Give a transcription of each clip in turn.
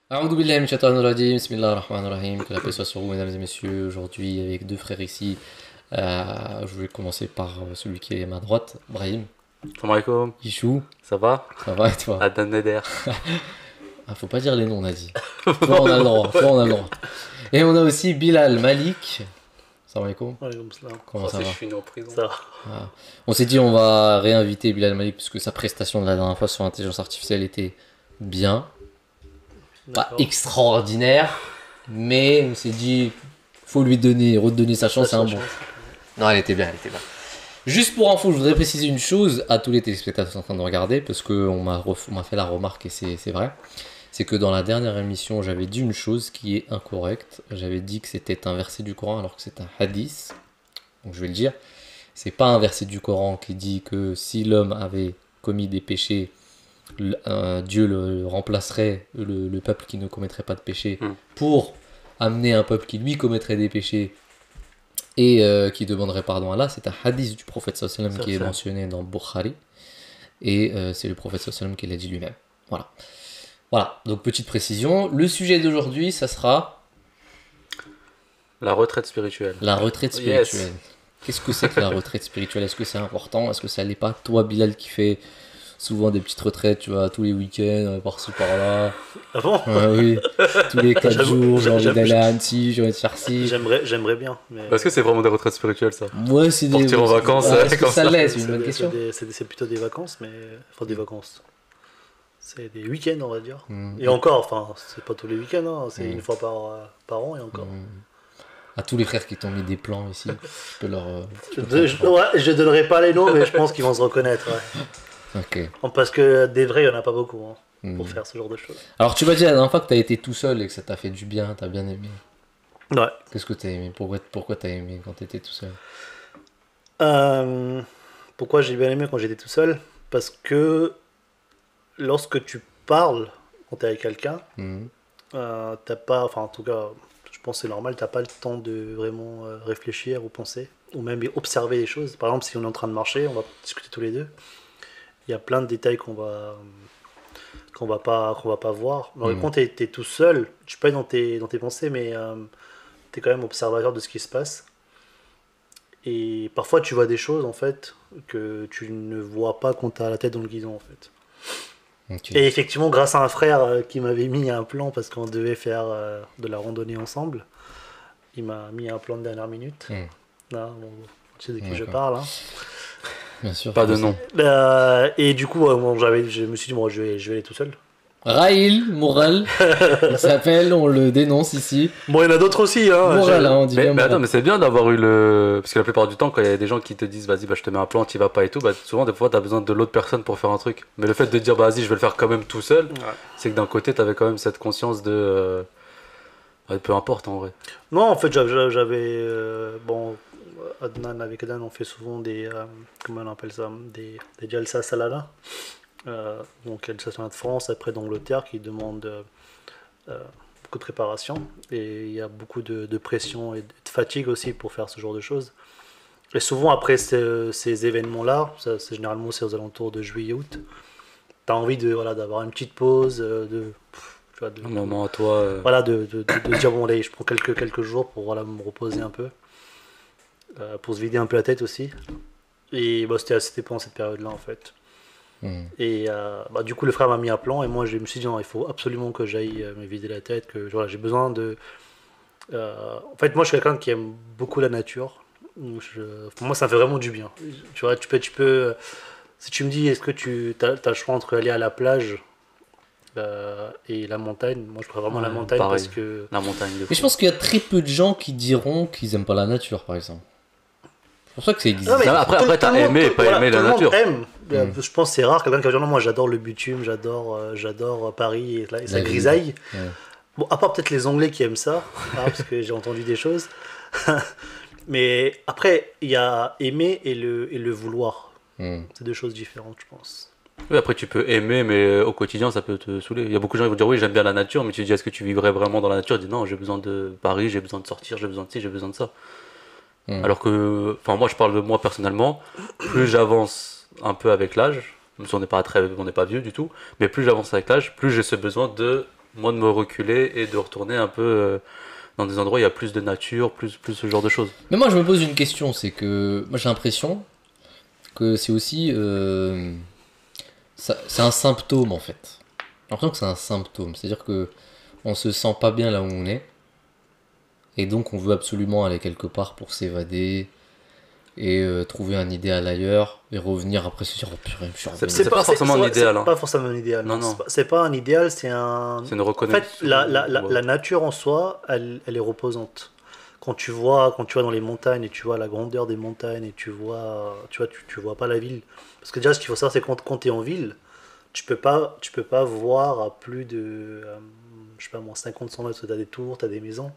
A'oudou billahi minash shaitanir rajim, bismillahir rahmanir rahim, que la paix soit sur vous, mesdames et messieurs. Aujourd'hui, avec deux frères ici, je vais commencer par celui qui est à ma droite, Brahim, Salam alaikum, Ichou, ça va? ça va et toi? Adnan Neder. Ah, faut pas dire les noms, on a dit. Toi, on a le droit, toi, on a le droit. Et on a aussi Bilal Malik. Salam alaikum, Waalaikum salam. comment ça Je va? suis né en prison. Ça va. Ah. On s'est dit, on va réinviter Bilal Malik parce que sa prestation de la dernière fois sur l'intelligence artificielle était bien. Pas D'accord. extraordinaire, mais on s'est dit, faut lui donner, redonner sa chance, c'est un bon. Non, elle était bien, elle était bien. Juste pour info, je voudrais préciser une chose à tous les téléspectateurs qui sont en train de regarder, parce qu'on m'a fait la remarque et c'est vrai. C'est que dans la dernière émission, j'avais dit une chose qui est incorrecte. J'avais dit que c'était un verset du Coran alors que c'est un hadith. Donc je vais le dire. C'est pas un verset du Coran qui dit que si l'homme avait commis des péchés, Dieu le remplacerait, le peuple qui ne commettrait pas de péché, pour amener un peuple qui lui commettrait des péchés et qui demanderait pardon à Allah. C'est un hadith du prophète sallallahu alayhi wa sallam qui est mentionné dans Bukhari et c'est le prophète sallallahu alayhi wa sallam qui l'a dit lui-même. Voilà. Voilà, donc petite précision. Le sujet d'aujourd'hui, ça sera La retraite spirituelle. la retraite Yes. spirituelle. Qu'est-ce que c'est que la retraite spirituelle? Est-ce que c'est important? Est-ce que ça l'est pas? Toi, Bilal, qui fait souvent des petites retraites, tu vois, tous les week-ends, par-ci par-là. Ah bon? Oui, tous les 4 jours, j'ai envie j'avoue, d'aller à Annecy, j'ai envie de faire ci. J'aimerais bien. Mais... Est-ce que c'est vraiment des retraites spirituelles ça? Ouais, c'est des. Partir en vacances, Ah, est-ce que comme ça ça. l'est? C'est une bonne question. C'est plutôt des vacances, mais. Enfin, des vacances. C'est des week-ends, on va dire. Mm. Et encore, enfin, c'est pas tous les week-ends, hein, c'est Mm. une fois par an et encore. À tous les frères qui t'ont mis des plans ici, je peux leur. Je donnerai pas les noms, mais je pense qu'ils vont se reconnaître. Ouais. Ok. Parce que des vrais, il y en a pas beaucoup hein, Mm. pour faire ce genre de choses. Alors, tu m'as dit la dernière fois que t'as été tout seul et que ça t'a fait du bien, t'as bien aimé. Ouais. Qu'est-ce que t'as aimé? Pourquoi t'as aimé quand t'étais tout seul? Pourquoi j'ai bien aimé quand j'étais tout seul? Parce que lorsque tu parles quand t'es avec quelqu'un, Mm. t'as pas, enfin en tout cas, je pense que c'est normal, t'as pas le temps de vraiment réfléchir ou penser, ou même observer les choses. Par exemple, si on est en train de marcher, on va discuter tous les deux. Il y a plein de détails qu'on va pas voir. Mais quand t'es tout seul, tu peux être dans tes pensées, mais t'es quand même observateur de ce qui se passe. Et parfois, tu vois des choses en fait que tu ne vois pas quand t'as la tête dans le guidon en fait. Ok. Et effectivement, grâce à un frère qui m'avait mis un plan parce qu'on devait faire de la randonnée ensemble, il m'a mis un plan de dernière minute. Mm. Là, bon, tu sais de qui je D'accord. parle. Hein. Bien sûr. Pas de nom. Et du coup, bon, je me suis dit, bon, je vais aller tout seul. Raïl Moral, il s'appelle, on le dénonce ici. Bon, il y en a d'autres aussi. Hein, Moral, hein, on dit bien Mais Moral. attends, mais c'est bien d'avoir eu le. Parce que la plupart du temps, quand il y a des gens qui te disent vas-y, bah, je te mets un plan, t'y vas pas et tout, bah, souvent, des fois, t'as besoin de l'autre personne pour faire un truc. Mais le fait de dire bah, vas-y, je vais le faire quand même tout seul, Ouais. c'est que d'un côté, t'avais quand même cette conscience de. Ouais, peu importe en vrai. Non, en fait, j'avais. Bon, Adnan, avec Adnan, on fait souvent des. Comment on appelle ça? Des jalsa salala. Donc, jalsa salala de France, après d'Angleterre, qui demandent beaucoup de préparation. Et il y a beaucoup de pression et de fatigue aussi pour faire ce genre de choses. Et souvent, après ces événements-là, c'est généralement c'est aux alentours de juillet-août, t'as envie de, voilà, d'avoir une petite pause, tu vois, Un moment à toi. voilà, de dire bon allez, je prends quelques jours pour voilà, me reposer un peu, pour se vider un peu la tête aussi. Et bah, c'était pendant cette période-là en fait. Mm. Et bah, du coup le frère m'a mis un plan et moi je me suis dit non, il faut absolument que j'aille me vider la tête, que voilà, j'ai besoin de... En fait moi je suis quelqu'un qui aime beaucoup la nature. Donc, pour moi ça me fait vraiment du bien. Tu vois, tu peux si tu me dis est-ce que tu as le choix entre aller à la plage et la montagne, moi je préfère vraiment la Ouais, montagne pareil. parce que... La montagne de Mais je pense qu'il y a très peu de gens qui diront qu'ils aiment pas la nature, par exemple. C'est pour ça que ça existe. Non, mais Après, tout t'as le monde- aimé et pas voilà, aimé la tout le monde nature. aime. Mm. Je pense que c'est rare quelqu'un qui va dire non, moi j'adore le bitume, j'adore Paris et La sa vie. grisaille. Ouais. Bon, à part peut-être les Anglais qui aiment ça, hein, parce que j'ai entendu des choses. Mais après, il y a aimer et le vouloir. Mm. C'est deux choses différentes, je pense. Oui, après tu peux aimer, mais au quotidien ça peut te saouler. Il y a beaucoup de gens qui vont dire oui, j'aime bien la nature, mais tu te dis est-ce que tu vivrais vraiment dans la nature? Tu dis non, j'ai besoin de Paris, j'ai besoin de sortir, j'ai besoin de ci, j'ai besoin de ça. Mm. Alors que, enfin, moi je parle de moi personnellement, plus j'avance un peu avec l'âge, même si on n'est pas vieux du tout, mais plus j'avance avec l'âge, plus j'ai ce besoin de moi de me reculer et de retourner un peu dans des endroits où il y a plus de nature, plus ce genre de choses. Mais moi je me pose une question, c'est que moi j'ai l'impression que c'est aussi c'est un symptôme en fait. J'ai l'impression que c'est un symptôme, c'est-à-dire que on se sent pas bien là où on est et donc on veut absolument aller quelque part pour s'évader et trouver un idéal ailleurs et revenir après se dire oh purée, je suis revenu. C'est pas forcément un idéal. C'est pas forcément un idéal. Non. C'est pas un idéal, c'est un. C'est une En reconnaissance. fait, la nature en soi, elle est reposante. Quand tu vas dans les montagnes et tu vois la grandeur des montagnes et tu vois pas la ville. Parce que déjà, ce qu'il faut savoir, c'est quand tu es en ville, tu peux pas voir à plus de, je sais pas moi, 50-100 mètres, tu as des tours, tu as des maisons.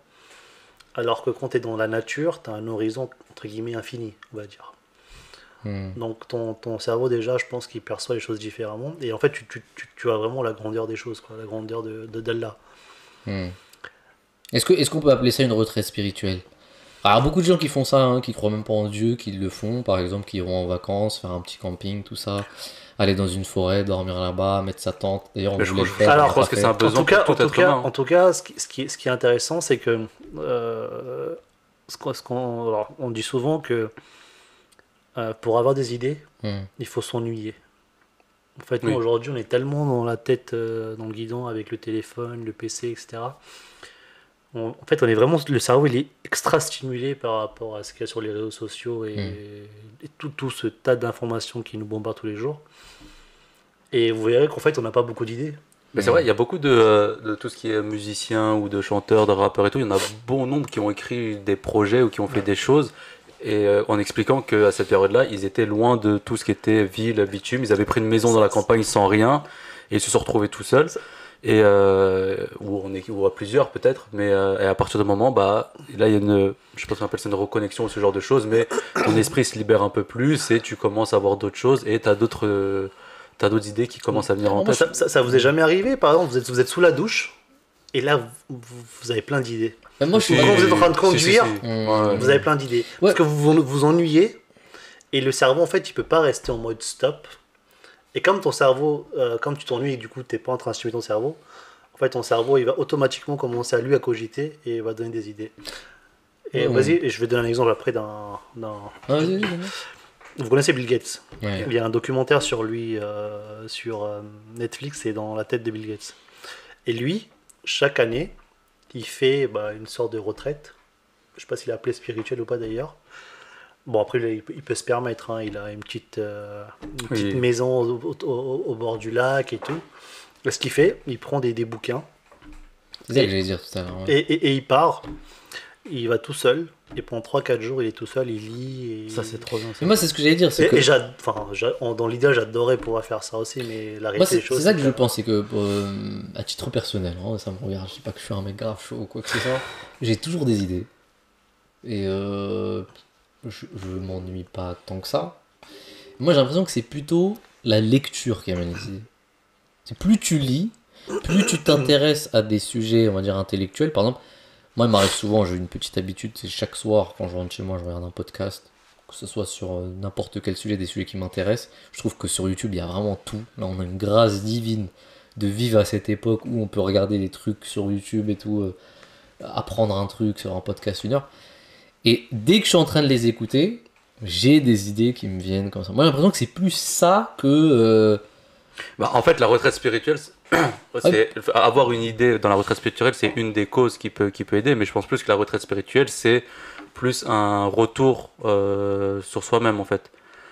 Alors que quand tu es dans la nature, tu as un horizon, entre guillemets, infini, on va dire. Donc ton cerveau, déjà, je pense qu'il perçoit les choses différemment. Et en fait, tu as vraiment la grandeur des choses, quoi, la grandeur d'Allah. Est-ce qu'on peut appeler ça une retraite spirituelle? Alors beaucoup de gens qui font ça, hein, qui croient même pas en Dieu, qui le font, par exemple, qui iront en vacances, faire un petit camping, tout ça, aller dans une forêt, dormir là-bas, mettre sa tente. D'ailleurs, on Mais voulait le je faire. Alors, on l'a pense pas que fait. c'est un besoin pour tout être humain. En tout cas, ce qui est intéressant, c'est que alors, on dit souvent que pour avoir des idées, il faut s'ennuyer. En fait, nous, Oui. aujourd'hui, on est tellement dans la tête, dans le guidon, avec le téléphone, le PC, etc. En fait, on est vraiment, le cerveau, il est extra stimulé par rapport à ce qu'il y a sur les réseaux sociaux et tout ce tas d'informations qui nous bombardent tous les jours. Et vous verrez qu'en fait, on n'a pas beaucoup d'idées. Mais c'est vrai, il y a beaucoup de tout ce qui est musicien ou de chanteurs, de rappeurs et tout. Il y en a bon nombre qui ont écrit des projets ou qui ont fait des choses. Et en expliquant qu'à cette période-là, ils étaient loin de tout ce qui était ville, bitume. Ils avaient pris une maison dans la campagne sans rien et ils se sont retrouvés tout seuls. Et ou à plusieurs peut-être. Mais et à partir du moment, bah là il y a une, je sais pas si on appelle ça une reconnexion ou ce genre de choses, mais ton esprit se libère un peu plus et tu commences à voir d'autres choses et t'as d'autres idées qui commencent à venir en tête. Ça vous est jamais arrivé? Par exemple, vous êtes sous la douche et là, vous avez plein d'idées. Mais moi, je suis Quand vous êtes en train de conduire, Ouais. vous avez plein d'idées. Parce que vous ennuyez et le cerveau, en fait, il peut pas rester en mode stop. Et comme ton cerveau, comme tu t'ennuies et du coup, t'es pas en train de stimuler ton cerveau, en fait, ton cerveau, il va automatiquement commencer à lui à cogiter et il va donner des idées. Et vas-y, et je vais donner un exemple après d'un... Vas-y. Vous connaissez Bill Gates? Ouais. Il y a un documentaire sur lui sur Netflix, c'est dans la tête de Bill Gates. Et lui, chaque année, il fait une sorte de retraite. Je sais pas s'il est appelé spirituel ou pas d'ailleurs. Bon, après, il peut se permettre. Hein. Il a une petite maison au bord du lac et tout. Et ce qu'il fait, il prend des bouquins. C'est ça que j'allais dire tout à l'heure. Ouais. Et il part. Il va tout seul. Et pendant 3-4 jours, il est tout seul. Il lit. Et... Ça c'est trop bien. Mais moi, c'est ce que j'allais dire. C'est que... dans l'idée, j'adorais pouvoir faire ça aussi. Mais la Moi, réalité des c'est choses. ça que je pense, c'est que à titre personnel, hein, ça me regarde, je sais pas que je suis un mec grave chaud ou quoi que ce soit, j'ai toujours des idées. Et je m'ennuie pas tant que ça. Moi, j'ai l'impression que c'est plutôt la lecture qui amène les idées. C'est plus tu lis, plus tu t'intéresses à des sujets, on va dire, intellectuels. Par exemple, moi, il m'arrive souvent, j'ai une petite habitude, c'est chaque soir, quand je rentre chez moi, je regarde un podcast, que ce soit sur n'importe quel sujet, des sujets qui m'intéressent. Je trouve que sur YouTube, il y a vraiment tout. Là, on a une grâce divine de vivre à cette époque où on peut regarder des trucs sur YouTube et tout, apprendre un truc sur un podcast 1 heure. Et dès que je suis en train de les écouter, j'ai des idées qui me viennent comme ça. Moi, j'ai l'impression que c'est plus ça que... En fait, la retraite spirituelle, avoir une idée dans la retraite spirituelle, c'est une des causes qui peut aider, mais je pense plus que la retraite spirituelle, c'est plus un retour sur soi-même, en fait.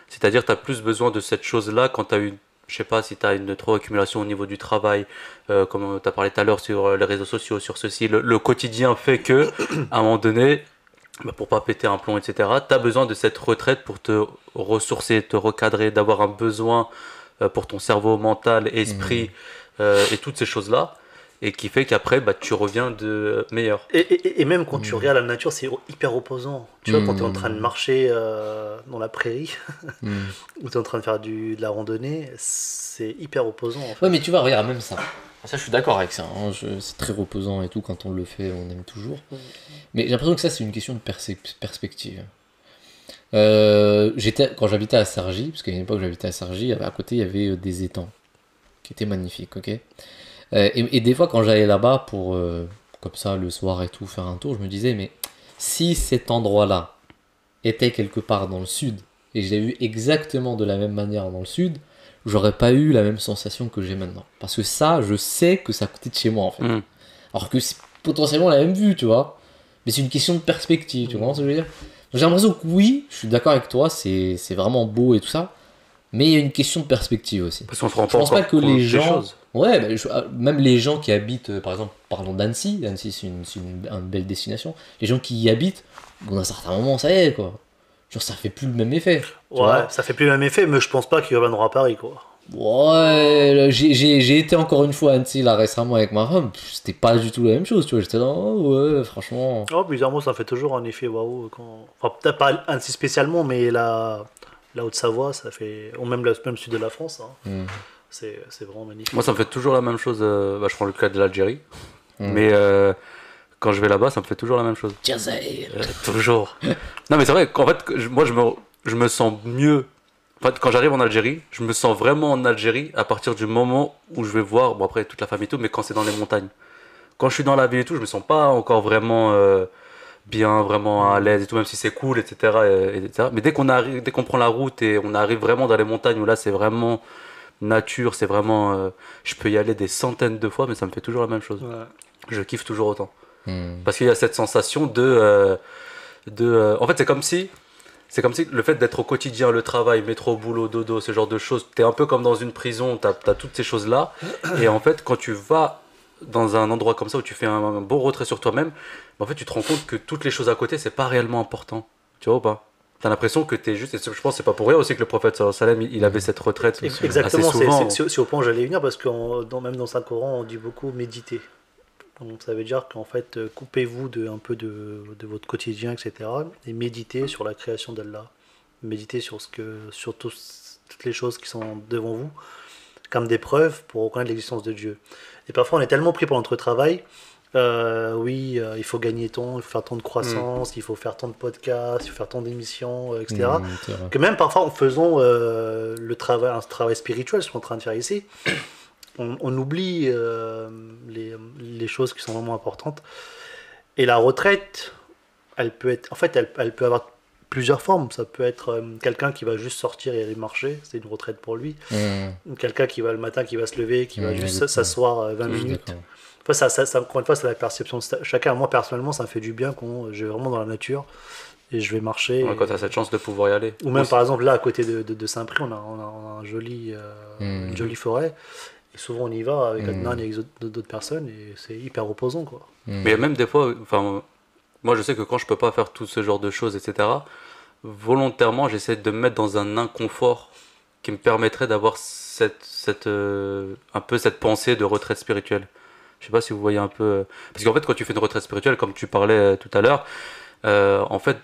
C'est-à-dire, tu as plus besoin de cette chose-là quand tu as eu, je sais pas, si tu as une trop accumulation au niveau du travail, comme tu as parlé tout à l'heure sur les réseaux sociaux, sur ceci, le quotidien fait que, à un moment donné, pour pas péter un plomb, etc., tu as besoin de cette retraite pour te ressourcer, te recadrer, d'avoir un besoin pour ton cerveau, mental, esprit et toutes ces choses-là, et qui fait qu'après tu reviens de meilleur. Et même quand tu regardes la nature, c'est hyper reposant. Tu vois, quand tu es en train de marcher dans la prairie, ou tu es en train de faire de la randonnée, c'est hyper reposant. En fait. Ouais, mais tu vois, regarde, même ça. Ça, je suis d'accord avec ça. Hein. C'est très reposant et tout. Quand on le fait, on aime toujours. Mais j'ai l'impression que ça, c'est une question de perspective. Quand j'habitais à Cergy, parce qu'à une époque, j'habitais à Cergy, à côté, il y avait des étangs qui étaient magnifiques, ok. Et des fois, quand j'allais là-bas pour, comme ça, le soir et tout, faire un tour, je me disais, mais si cet endroit-là était quelque part dans le sud, et je l'ai vu exactement de la même manière dans le sud, j'aurais pas eu la même sensation que j'ai maintenant. Parce que ça, je sais que ça à côté de chez moi, en fait. Alors que c'est potentiellement la même vue, tu vois. Mais c'est une question de perspective, tu comprends ce que je veux dire? Donc, j'ai l'impression que oui, je suis d'accord avec toi, c'est vraiment beau et tout ça. Mais il y a une question de perspective aussi. Parce qu'on se rend Je pas pense encore pas que compte les des gens. choses. Ouais, même les gens qui habitent, par exemple, parlons d'Annecy. Annecy, c'est une belle destination. Les gens qui y habitent, à un certain moment, ça y est, quoi. Genre, ça fait plus le même effet. Tu vois. Ça fait plus le même effet, mais je pense pas qu'ils reviendront à Paris, quoi. Ouais, là, j'ai été encore une fois à Annecy là récemment avec ma femme. C'était pas du tout la même chose, tu vois. J'étais là, oh, ouais, franchement. Oh, bizarrement, ça fait toujours un effet waouh. Enfin, peut-être pas Annecy spécialement, mais la Haute-Savoie, ça fait. Ou même le sud de la France, hein. C'est vraiment magnifique. Moi, ça me fait toujours la même chose. Je prends le cas de l'Algérie. Mm. Mais quand je vais là-bas, ça me fait toujours la même chose. Jazair. Toujours. Non, mais c'est vrai qu'en fait, moi, je me sens mieux. En fait, quand j'arrive en Algérie, je me sens vraiment en Algérie à partir du moment où je vais voir, bon après toute la famille et tout, mais quand c'est dans les montagnes. Quand je suis dans la ville et tout, je me sens pas encore vraiment bien, vraiment à l'aise et tout, même si c'est cool, etc. Mais dès qu'on prend la route et on arrive vraiment dans les montagnes où là c'est vraiment nature, c'est vraiment, je peux y aller des centaines de fois, mais ça me fait toujours la même chose. Ouais. Je kiffe toujours autant. Parce qu'il y a cette sensation en fait, c'est comme si le fait d'être au quotidien, le travail, métro, boulot, dodo, ce genre de choses, t'es un peu comme dans une prison, t'as toutes ces choses-là. Et en fait, quand tu vas dans un endroit comme ça où tu fais un bon retrait sur toi-même, en fait, tu te rends compte que toutes les choses à côté, c'est pas réellement important. Tu vois ou pas? T'as l'impression que t'es juste, et je pense que c'est pas pour rien aussi que le prophète sallallahu alayhi wa sallam, il avait cette retraite Exactement, assez souvent. c'est au point où j'allais venir, parce que même dans Saint-Coran, on dit beaucoup méditer. Donc, ça veut dire qu'en fait, coupez-vous un peu de votre quotidien, etc. Et méditez sur la création d'Allah. Méditez sur toutes les choses qui sont devant vous, comme des preuves pour reconnaître l'existence de Dieu. Et parfois, on est tellement pris par notre travail. Il faut gagner tant, il faut faire tant de croissance, il faut faire tant de podcasts, il faut faire tant d'émissions, etc. Que même parfois, en faisant un travail spirituel, ce qu'on est en train de faire ici, on oublie les choses qui sont vraiment importantes. Et la retraite, elle peut avoir plusieurs formes. Ça peut être quelqu'un qui va juste sortir et aller marcher, c'est une retraite pour lui. Quelqu'un qui va le matin, qui va se lever, qui va juste s'asseoir 20 minutes. Enfin, encore une fois, c'est la perception de chacun. Moi, personnellement, ça me fait du bien quand je vais vraiment dans la nature et je vais marcher. Ouais, quand tu as cette chance de pouvoir y aller. Ou même, par exemple, là, à côté de Saint-Prix, on a une jolie forêt. Et souvent, on y va avec Adnan et avec d'autres personnes et c'est hyper reposant, quoi. Mais même des fois, moi, je sais que quand je peux pas faire tout ce genre de choses, etc., volontairement, j'essaie de me mettre dans un inconfort qui me permettrait d'avoir un peu cette pensée de retraite spirituelle. Je sais pas si vous voyez un peu. Parce qu'en fait, quand tu fais une retraite spirituelle, comme tu parlais tout à l'heure, en fait,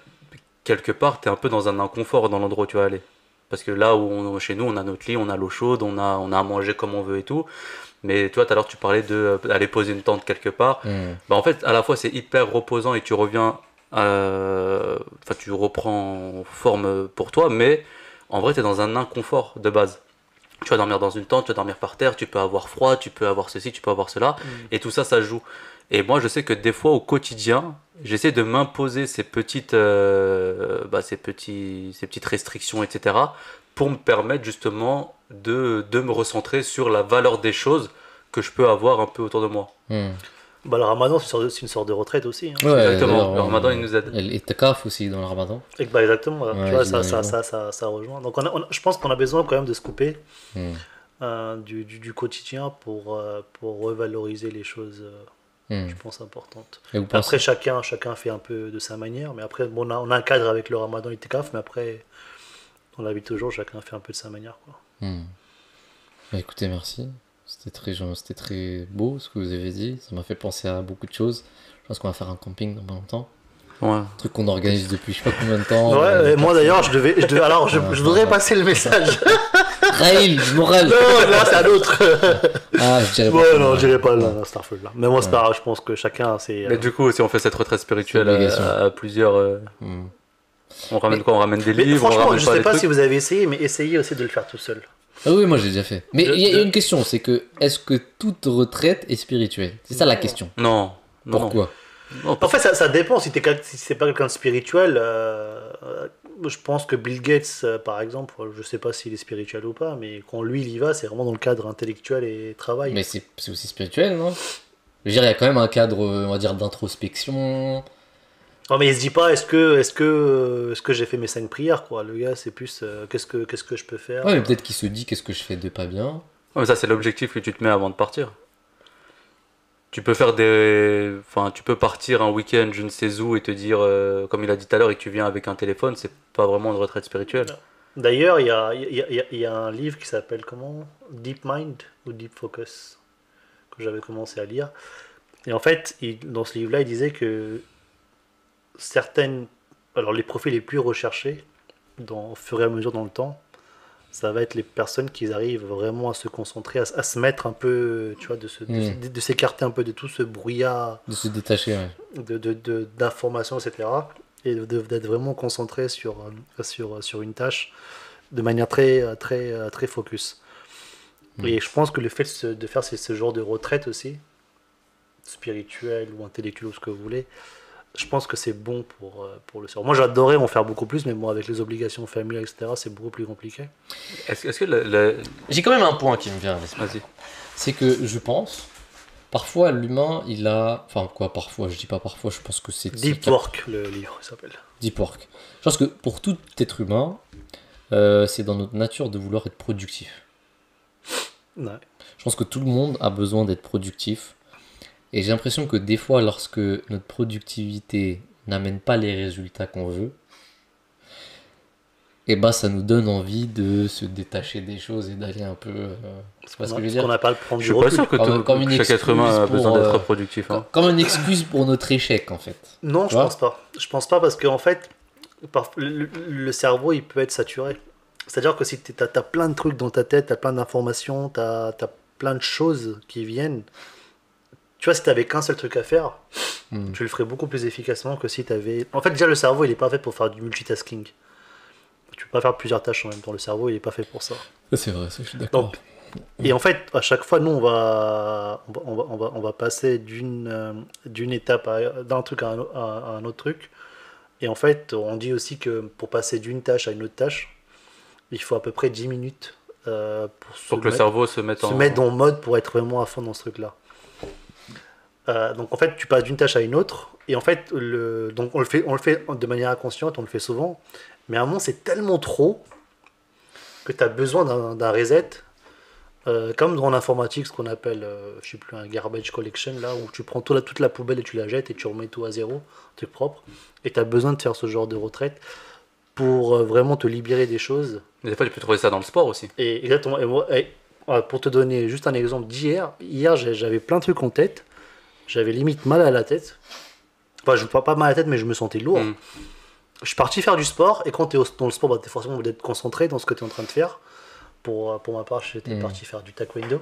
quelque part, tu es un peu dans un inconfort dans l'endroit où tu vas aller. Parce que là où chez nous, on a notre lit, on a l'eau chaude, on a à manger comme on veut et tout. Mais toi, tout à l'heure, tu parlais d'aller poser une tente quelque part. En fait, à la fois, c'est hyper reposant et tu reviens. Tu reprends forme pour toi, mais en vrai, tu es dans un inconfort de base. Tu vas dormir dans une tente, tu vas dormir par terre, tu peux avoir froid, tu peux avoir ceci, tu peux avoir cela, et tout ça, ça joue. Et moi, je sais que des fois, au quotidien, j'essaie de m'imposer ces petites restrictions, etc., pour me permettre justement de me recentrer sur la valeur des choses que je peux avoir un peu autour de moi. Le ramadan, c'est une sorte de retraite aussi. Hein. Ouais, exactement, le ramadan, il nous aide. Et takaf aussi dans le ramadan. Exactement, tu vois, ça rejoint. Donc je pense qu'on a besoin quand même de se couper du quotidien pour revaloriser les choses, je pense, importantes. Après, chacun fait un peu de sa manière, mais après, on a un cadre avec le ramadan et le takaf, mais après, on l'habite toujours, chacun fait un peu de sa manière, quoi. Écoutez, merci. C'était très beau ce que vous avez dit. Ça m'a fait penser à beaucoup de choses. Je pense qu'on va faire un camping dans pas longtemps. Ouais. Un truc qu'on organise depuis je sais pas combien de temps. Ouais, moi d'ailleurs, je voudrais passer le message. Raïl, moral. Non, là c'est un autre. Je dirais pas. Non, je dirais pas là, Starfall là. Mais moi, c'est pas grave, je pense que chacun, c'est. Mais du coup, si on fait cette retraite spirituelle à plusieurs. On ramène quoi? On ramène des livres. Franchement, on ramène je sais pas si vous avez essayé, mais essayez aussi de le faire tout seul. Ah oui, moi j'ai déjà fait. Mais il y a une question, c'est que est-ce que toute retraite est spirituelle? C'est ça la question. Non. Pourquoi? Non, En fait, ça dépend. Si c'est pas quelqu'un de spirituel, je pense que Bill Gates, par exemple, je sais pas s'il est spirituel ou pas, mais quand lui il y va, c'est vraiment dans le cadre intellectuel et travail. Mais c'est aussi spirituel, non? Je veux dire, il y a quand même un cadre, on va dire, d'introspection. Non, mais il se dit pas, est-ce que j'ai fait mes 5 prières, quoi. Le gars, c'est plus, qu'est-ce que je peux faire. Ouais, mais peut-être qu'il se dit qu'est-ce que je fais de pas bien. Ouais, mais ça, c'est l'objectif que tu te mets avant de partir. Tu peux faire des. Enfin, tu peux partir un week-end, je ne sais où, et te dire, comme il a dit tout à l'heure, et que tu viens avec un téléphone, c'est pas vraiment une retraite spirituelle. D'ailleurs, il y a un livre qui s'appelle comment? Deep Mind ou Deep Focus, que j'avais commencé à lire. Et en fait, dans ce livre-là, il disait que certaines. Alors, les profils les plus recherchés, au fur et à mesure dans le temps, ça va être les personnes qui arrivent vraiment à se concentrer, à se mettre un peu, tu vois, de s'écarter un peu de tout ce brouillard De se détacher, ouais. d'informations, etc. Et d'être vraiment concentré sur une tâche de manière très, très, très focus. Et je pense que le fait de faire ce genre de retraite aussi, spirituelle ou intellectuelle ou ce que vous voulez, je pense que c'est bon pour le cerveau. Moi j'adorais en faire beaucoup plus, mais moi avec les obligations familiales, etc., c'est beaucoup plus compliqué. Est-ce que J'ai quand même un point qui me vient à l'esprit. Vas-y. C'est que je pense, parfois l'humain, il a. Enfin, quoi, parfois, je dis pas parfois, je pense que c'est. Deep Work, le livre s'appelle. Deep Work. Je pense que pour tout être humain, c'est dans notre nature de vouloir être productif. Ouais. Je pense que tout le monde a besoin d'être productif. Et j'ai l'impression que des fois, lorsque notre productivité n'amène pas les résultats qu'on veut, et ben ça nous donne envie de se détacher des choses et d'aller un peu. C'est pas ce que je veux dire. On n'a pas le prendre Je suis pas sûr que chaque être humain a besoin d'être productif. Hein. Comme une excuse pour notre échec, en fait. Non, je pense pas. Je pense pas parce qu'en fait, le cerveau, il peut être saturé. C'est-à-dire que si tu as plein de trucs dans ta tête, tu as plein d'informations, tu as plein de choses qui viennent. Tu vois, si tu n'avais qu'un seul truc à faire, tu le ferais beaucoup plus efficacement que si tu avais. En fait, déjà, le cerveau, il n'est pas fait pour faire du multitasking. Tu peux pas faire plusieurs tâches en même temps. Le cerveau, il n'est pas fait pour ça. C'est vrai, ça, je suis d'accord. Et en fait, à chaque fois, nous, on va passer d'une étape, d'un truc à un autre truc. Et en fait, on dit aussi que pour passer d'une tâche à une autre tâche, il faut à peu près 10 minutes pour que le cerveau se mette en mode pour être vraiment à fond dans ce truc-là. Donc en fait, tu passes d'une tâche à une autre. Et en fait, donc on le fait de manière inconsciente, on le fait souvent. Mais à un moment, c'est tellement trop que tu as besoin d'un reset. Comme dans l'informatique, ce qu'on appelle, je sais plus, un garbage collection, là, où tu prends toute la poubelle et tu la jettes et tu remets tout à zéro, un truc propre. Et tu as besoin de faire ce genre de retraite pour vraiment te libérer des choses. Mais des fois, tu peux trouver ça dans le sport aussi. Et exactement. Pour te donner juste un exemple d'hier, j'avais plein de trucs en tête. J'avais limite mal à la tête. Enfin, je ne pas mal à la tête, mais je me sentais lourd. Je suis parti faire du sport, et quand tu es dans le sport, tu es forcément obligé d'être concentré dans ce que tu es en train de faire. Pour ma part, j'étais parti faire du taekwondo.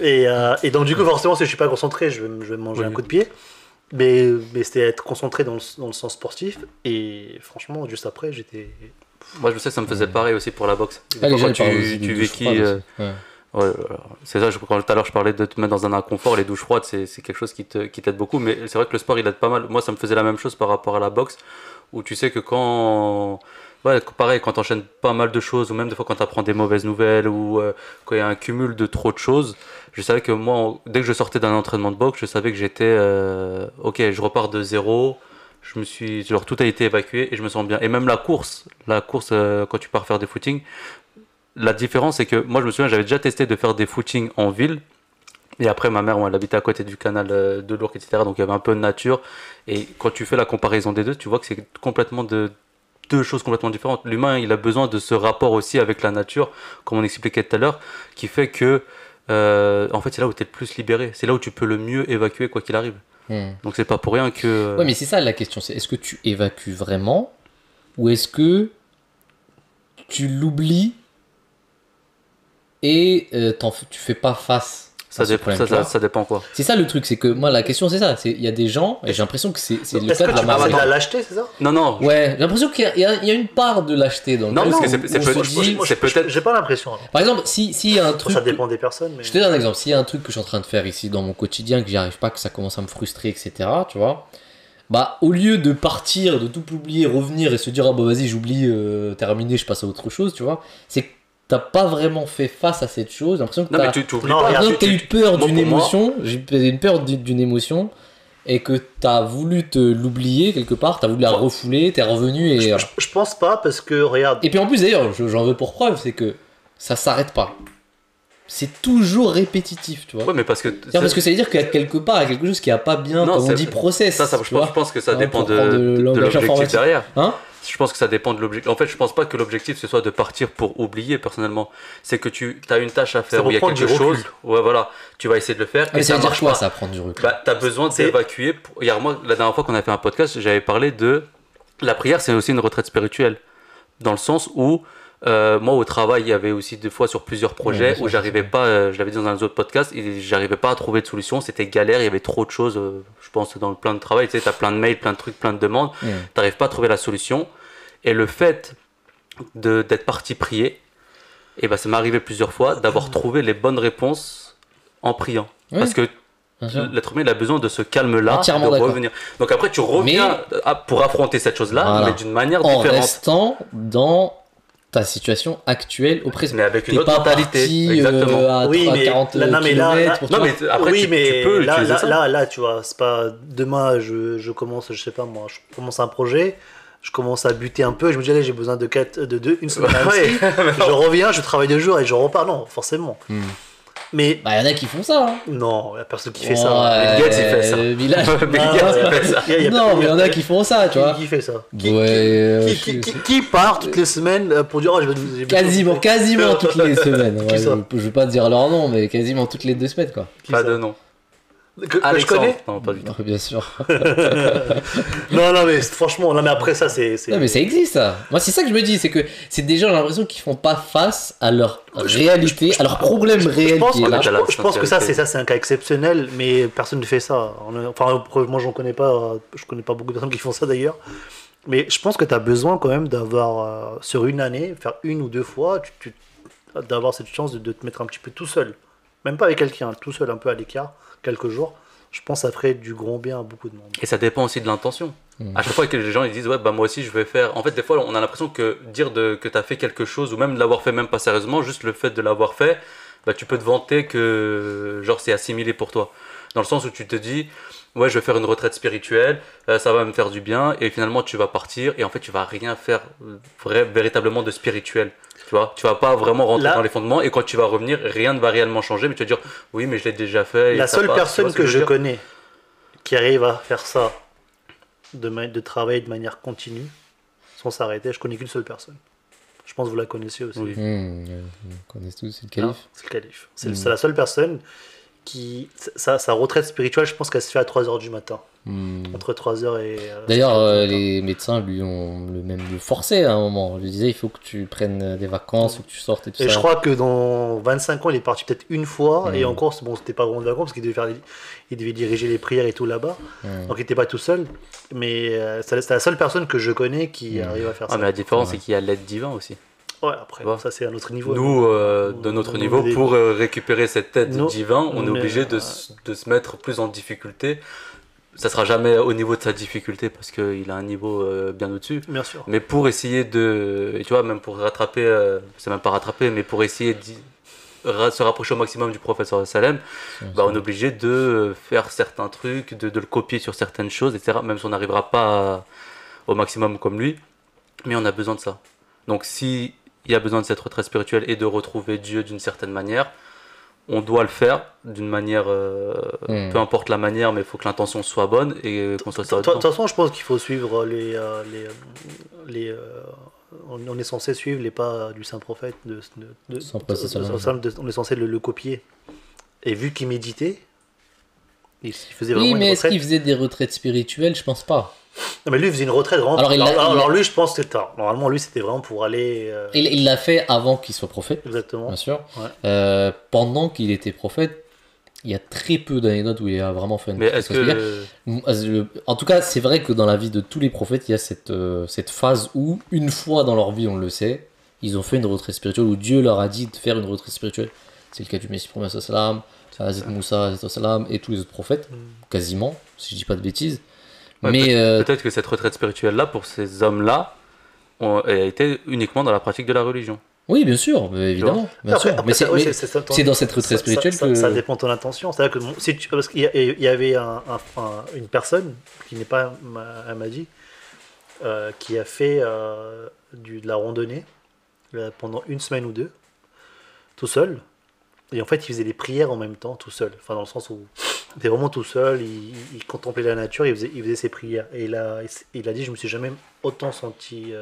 et donc, du coup, forcément, si je ne suis pas concentré, je vais me manger un coup de pied. Mais c'était être concentré dans le sens sportif. Et franchement, juste après, j'étais. Moi, je sais que ça me faisait pareil aussi pour la boxe. Ah, Quand tu véquis. Ouais, c'est ça, quand tout à l'heure je parlais de te mettre dans un inconfort, les douches froides c'est quelque chose qui t'aide beaucoup, mais c'est vrai que le sport il aide pas mal. Moi ça me faisait la même chose par rapport à la boxe, où tu sais que pareil, quand t'enchaînes pas mal de choses, ou même des fois quand t'apprends des mauvaises nouvelles, ou quand il y a un cumul de trop de choses, je savais que moi, dès que je sortais d'un entraînement de boxe, je savais que j'étais ok, je repars de zéro. Tout a été évacué et je me sens bien. Et même la course quand tu pars faire des footings, la différence c'est que moi je me souviens, j'avais déjà testé de faire des footings en ville. Et après ma mère, elle habitait à côté du canal de l'Ourcq, etc. Donc il y avait un peu de nature. Et quand tu fais la comparaison des deux, tu vois que c'est complètement deux choses complètement différentes. L'humain, il a besoin de ce rapport aussi avec la nature, comme on expliquait tout à l'heure, qui fait que en fait c'est là où tu es le plus libéré. C'est là où tu peux le mieux évacuer quoi qu'il arrive. Donc c'est pas pour rien que... Ouais, mais c'est ça la question, c'est est-ce que tu évacues vraiment, ou est-ce que tu l'oublies et tu fais pas face Ça dépend quoi. C'est ça le truc, c'est que moi la question c'est ça, il y a des gens, et j'ai l'impression que c'est le cas de la majorité. Est-ce que tu lâcheté, c'est ça? Non. Ouais, j'ai l'impression qu'il y a une part de lâcheté dans le non, parce que c'est peut-être... J'ai pas l'impression. Alors. Par exemple, s'il y a un truc... Ça dépend des personnes, mais... Je te donne un exemple, s'il y a un truc que je suis en train de faire ici dans mon quotidien, que j'y arrive pas, que ça commence à me frustrer, etc., tu vois, bah au lieu de partir, de tout oublier, revenir et se dire, ah bah vas-y j'oublie, terminé, je passe à autre chose, tu vois, c'est que t'as pas vraiment fait face à cette chose. J'ai l'impression que t'as eu peur d'une émotion. J'ai une peur d'une émotion et que t'as voulu te l'oublier quelque part. T'as voulu la refouler. T'es revenu et. Je pense pas parce que regarde. Et puis en plus d'ailleurs, j'en veux pour preuve, c'est que ça s'arrête pas. C'est toujours répétitif, tu vois. Ouais, mais parce que ça veut dire qu'il y a quelque part, il y a quelque chose qui a pas bien, comme on dit, process. Je pense que ça dépend de l'objectif derrière. Hein? Je pense que ça dépend de l'objectif. En fait, je pense pas que l'objectif ce soit de partir pour oublier personnellement. C'est que tu as une tâche à faire où il y a quelque chose. Ouais, voilà. Tu vas essayer de le faire. Mais ça veut dire quoi, ça prend du recul? Bah, t'as besoin d'évacuer. Hier, moi, la dernière fois qu'on a fait un podcast, j'avais parlé de la prière, c'est aussi une retraite spirituelle. Dans le sens où, moi, au travail, il y avait aussi des fois sur plusieurs projets où j'arrivais pas, je l'avais dit dans un autre podcast, j'arrivais pas à trouver de solution. C'était galère, il y avait trop de choses. Je pense dans le plan de travail, tu sais, t'as plein de mails, plein de trucs, plein de demandes. T'arrives pas à trouver la solution. Et le fait d'être parti prier, et ben ça m'est arrivé plusieurs fois d'avoir trouvé les bonnes réponses en priant. Oui, parce que l'être humain il a besoin de ce calme-là, de revenir. Donc après tu reviens pour affronter cette chose-là, mais d'une manière différente. En restant dans ta situation actuelle au présent. Mais avec une autre mentalité. Exactement. À 40 km. Non, mais après tu peux utiliser ça. Là, tu vois, c'est pas demain je commence, je sais pas moi, je commence un projet. Je commence à buter un peu, je me dis allez j'ai besoin de une semaine je reviens, je travaille 2 jours et je repars, non forcément. Mais il y en a qui font ça. Hein. Non, il y a personne qui fait ça. Bill Gates il fait ça. Non, mais il y en a qui font ça, tu vois. Qui fait ça? Qui part toutes les semaines pour dire quasiment toutes les semaines. Ouais, je vais pas dire leur nom, mais quasiment toutes les 2 semaines quoi. Pas de nom. Que je connais? Non, pas du tout. Bien sûr. non, mais franchement, non, mais après ça, c'est. Non, mais ça existe, ça. Moi, c'est ça que je me dis, c'est que c'est des gens, j'ai l'impression qu'ils font pas face à leur réalité, à leurs problèmes réels. Je pense que ça, c'est un cas exceptionnel, mais personne ne fait ça. Enfin, moi, j'en connais pas. Je connais pas beaucoup de personnes qui font ça d'ailleurs. Mais je pense que tu as besoin quand même d'avoir, sur une année, faire 1 ou 2 fois, d'avoir cette chance de te mettre un petit peu tout seul. Même pas avec quelqu'un, tout seul, un peu à l'écart. Quelques jours, je pense que ça ferait du grand bien à beaucoup de monde. Et ça dépend aussi de l'intention. À chaque fois que les gens ils disent ouais bah moi aussi je vais faire. En fait des fois on a l'impression que dire que tu as fait quelque chose ou même de l'avoir fait même pas sérieusement, juste le fait de l'avoir fait, bah tu peux te vanter que genre c'est assimilé pour toi. Dans le sens où tu te dis ouais je vais faire une retraite spirituelle, ça va me faire du bien et finalement tu vas partir et en fait tu vas rien faire véritablement de spirituel. Tu vois, tu vas pas vraiment rentrer dans les fondements et quand tu vas revenir, rien ne va réellement changer, mais tu vas dire oui, mais je l'ai déjà fait. La seule personne que je connais qui arrive à faire ça, de travailler de manière continue, sans s'arrêter, je connais qu'une seule personne. Je pense que vous la connaissez aussi. Oui. On connaît tous, c'est le calife. C'est le calife. C'est la seule personne qui. Sa retraite spirituelle, je pense qu'elle se fait à 3h du matin. Entre 3h et. D'ailleurs, les médecins lui ont même forcé à un moment. On lui disait il faut que tu prennes des vacances, il faut que tu sortes et tout ça. Et je crois que dans 25 ans, il est parti peut-être une fois. Et encore, bon, c'était pas vraiment de vacances parce qu'il devait diriger les prières et tout là-bas. Donc il n'était pas tout seul. Mais c'est la seule personne que je connais qui arrive à faire ça. Mais la différence, c'est qu'il y a l'aide divine aussi. Ouais, après, ça c'est à notre niveau. Nous, de notre niveau, pour récupérer cette aide divine, on est obligé de se mettre plus en difficulté. Ça sera jamais au niveau de sa difficulté parce qu'il a un niveau bien au-dessus. Bien sûr. Mais pour essayer et tu vois, même pour rattraper, c'est même pas rattraper, mais pour essayer de se rapprocher au maximum du professeur Salem, on est obligé de faire certains trucs, de le copier sur certaines choses, etc. Même si on n'arrivera pas au maximum comme lui, mais on a besoin de ça. Donc si il y a besoin de cette retraite spirituelle et de retrouver Dieu d'une certaine manière, on doit le faire d'une manière, peu importe la manière, mais il faut que l'intention soit bonne et qu'on soit sérieux. De toute façon, je pense qu'il faut suivre on est censé suivre les pas du saint prophète. On est censé le copier. Et vu qu'il méditait, il faisait vraiment mais est-ce qu'il faisait des retraites spirituelles? Je pense pas. Non, mais lui, il faisait une retraite vraiment. Alors lui, je pense que normalement, lui, c'était vraiment pour aller. Il l'a fait avant qu'il soit prophète. Exactement. Bien sûr. Ouais. Pendant qu'il était prophète, il y a très peu d'anecdotes où il a vraiment fait une Mais est-ce que. En tout cas, c'est vrai que dans la vie de tous les prophètes, il y a cette phase où, une fois dans leur vie, on le sait, ils ont fait une retraite spirituelle, où Dieu leur a dit de faire une retraite spirituelle. C'est le cas du Messie prophète sallam, Hazrat Moussa sallam, et tous les autres prophètes, quasiment, si je dis pas de bêtises. Ouais, Mais peut-être que cette retraite spirituelle-là, pour ces hommes-là, a été uniquement dans la pratique de la religion. oui, bien sûr, évidemment, bien sûr. Mais c'est dans cette retraite spirituelle que... Ça dépend de ton intention. C'est-à-dire que si tu, parce qu'il y avait une personne qui n'est pas un Mahdi qui a fait de la randonnée pendant une semaine ou deux, tout seul. Et en fait, il faisait des prières en même temps, tout seul. Enfin, dans le sens où il était vraiment tout seul, il contemplait la nature, il faisait ses prières. Et il a dit, je me suis jamais autant senti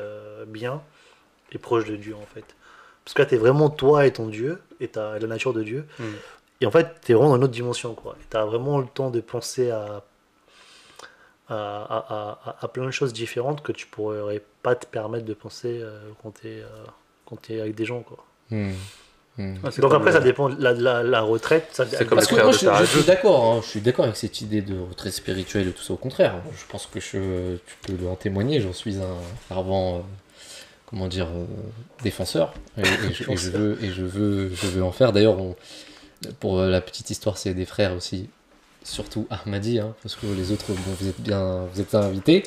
bien et proche de Dieu, en fait. Parce que là, t'es vraiment toi et ton Dieu, et t'as la nature de Dieu. Et en fait, t'es vraiment dans une autre dimension, quoi. Et t'as vraiment le temps de penser à plein de choses différentes que tu pourrais pas te permettre de penser quand t'es avec des gens, quoi. Donc après, ça dépend de la retraite. C'est comme Parce que les moi, frères de je suis d'accord, hein, je suis d'accord avec cette idée de retraite spirituelle et tout ça. Au contraire, je pense que tu peux en témoigner. J'en suis un fervent, comment dire, défenseur. Je veux en faire. D'ailleurs, pour la petite histoire, c'est des frères aussi, surtout Ahmadi, hein, parce que les autres, bon, vous êtes invités.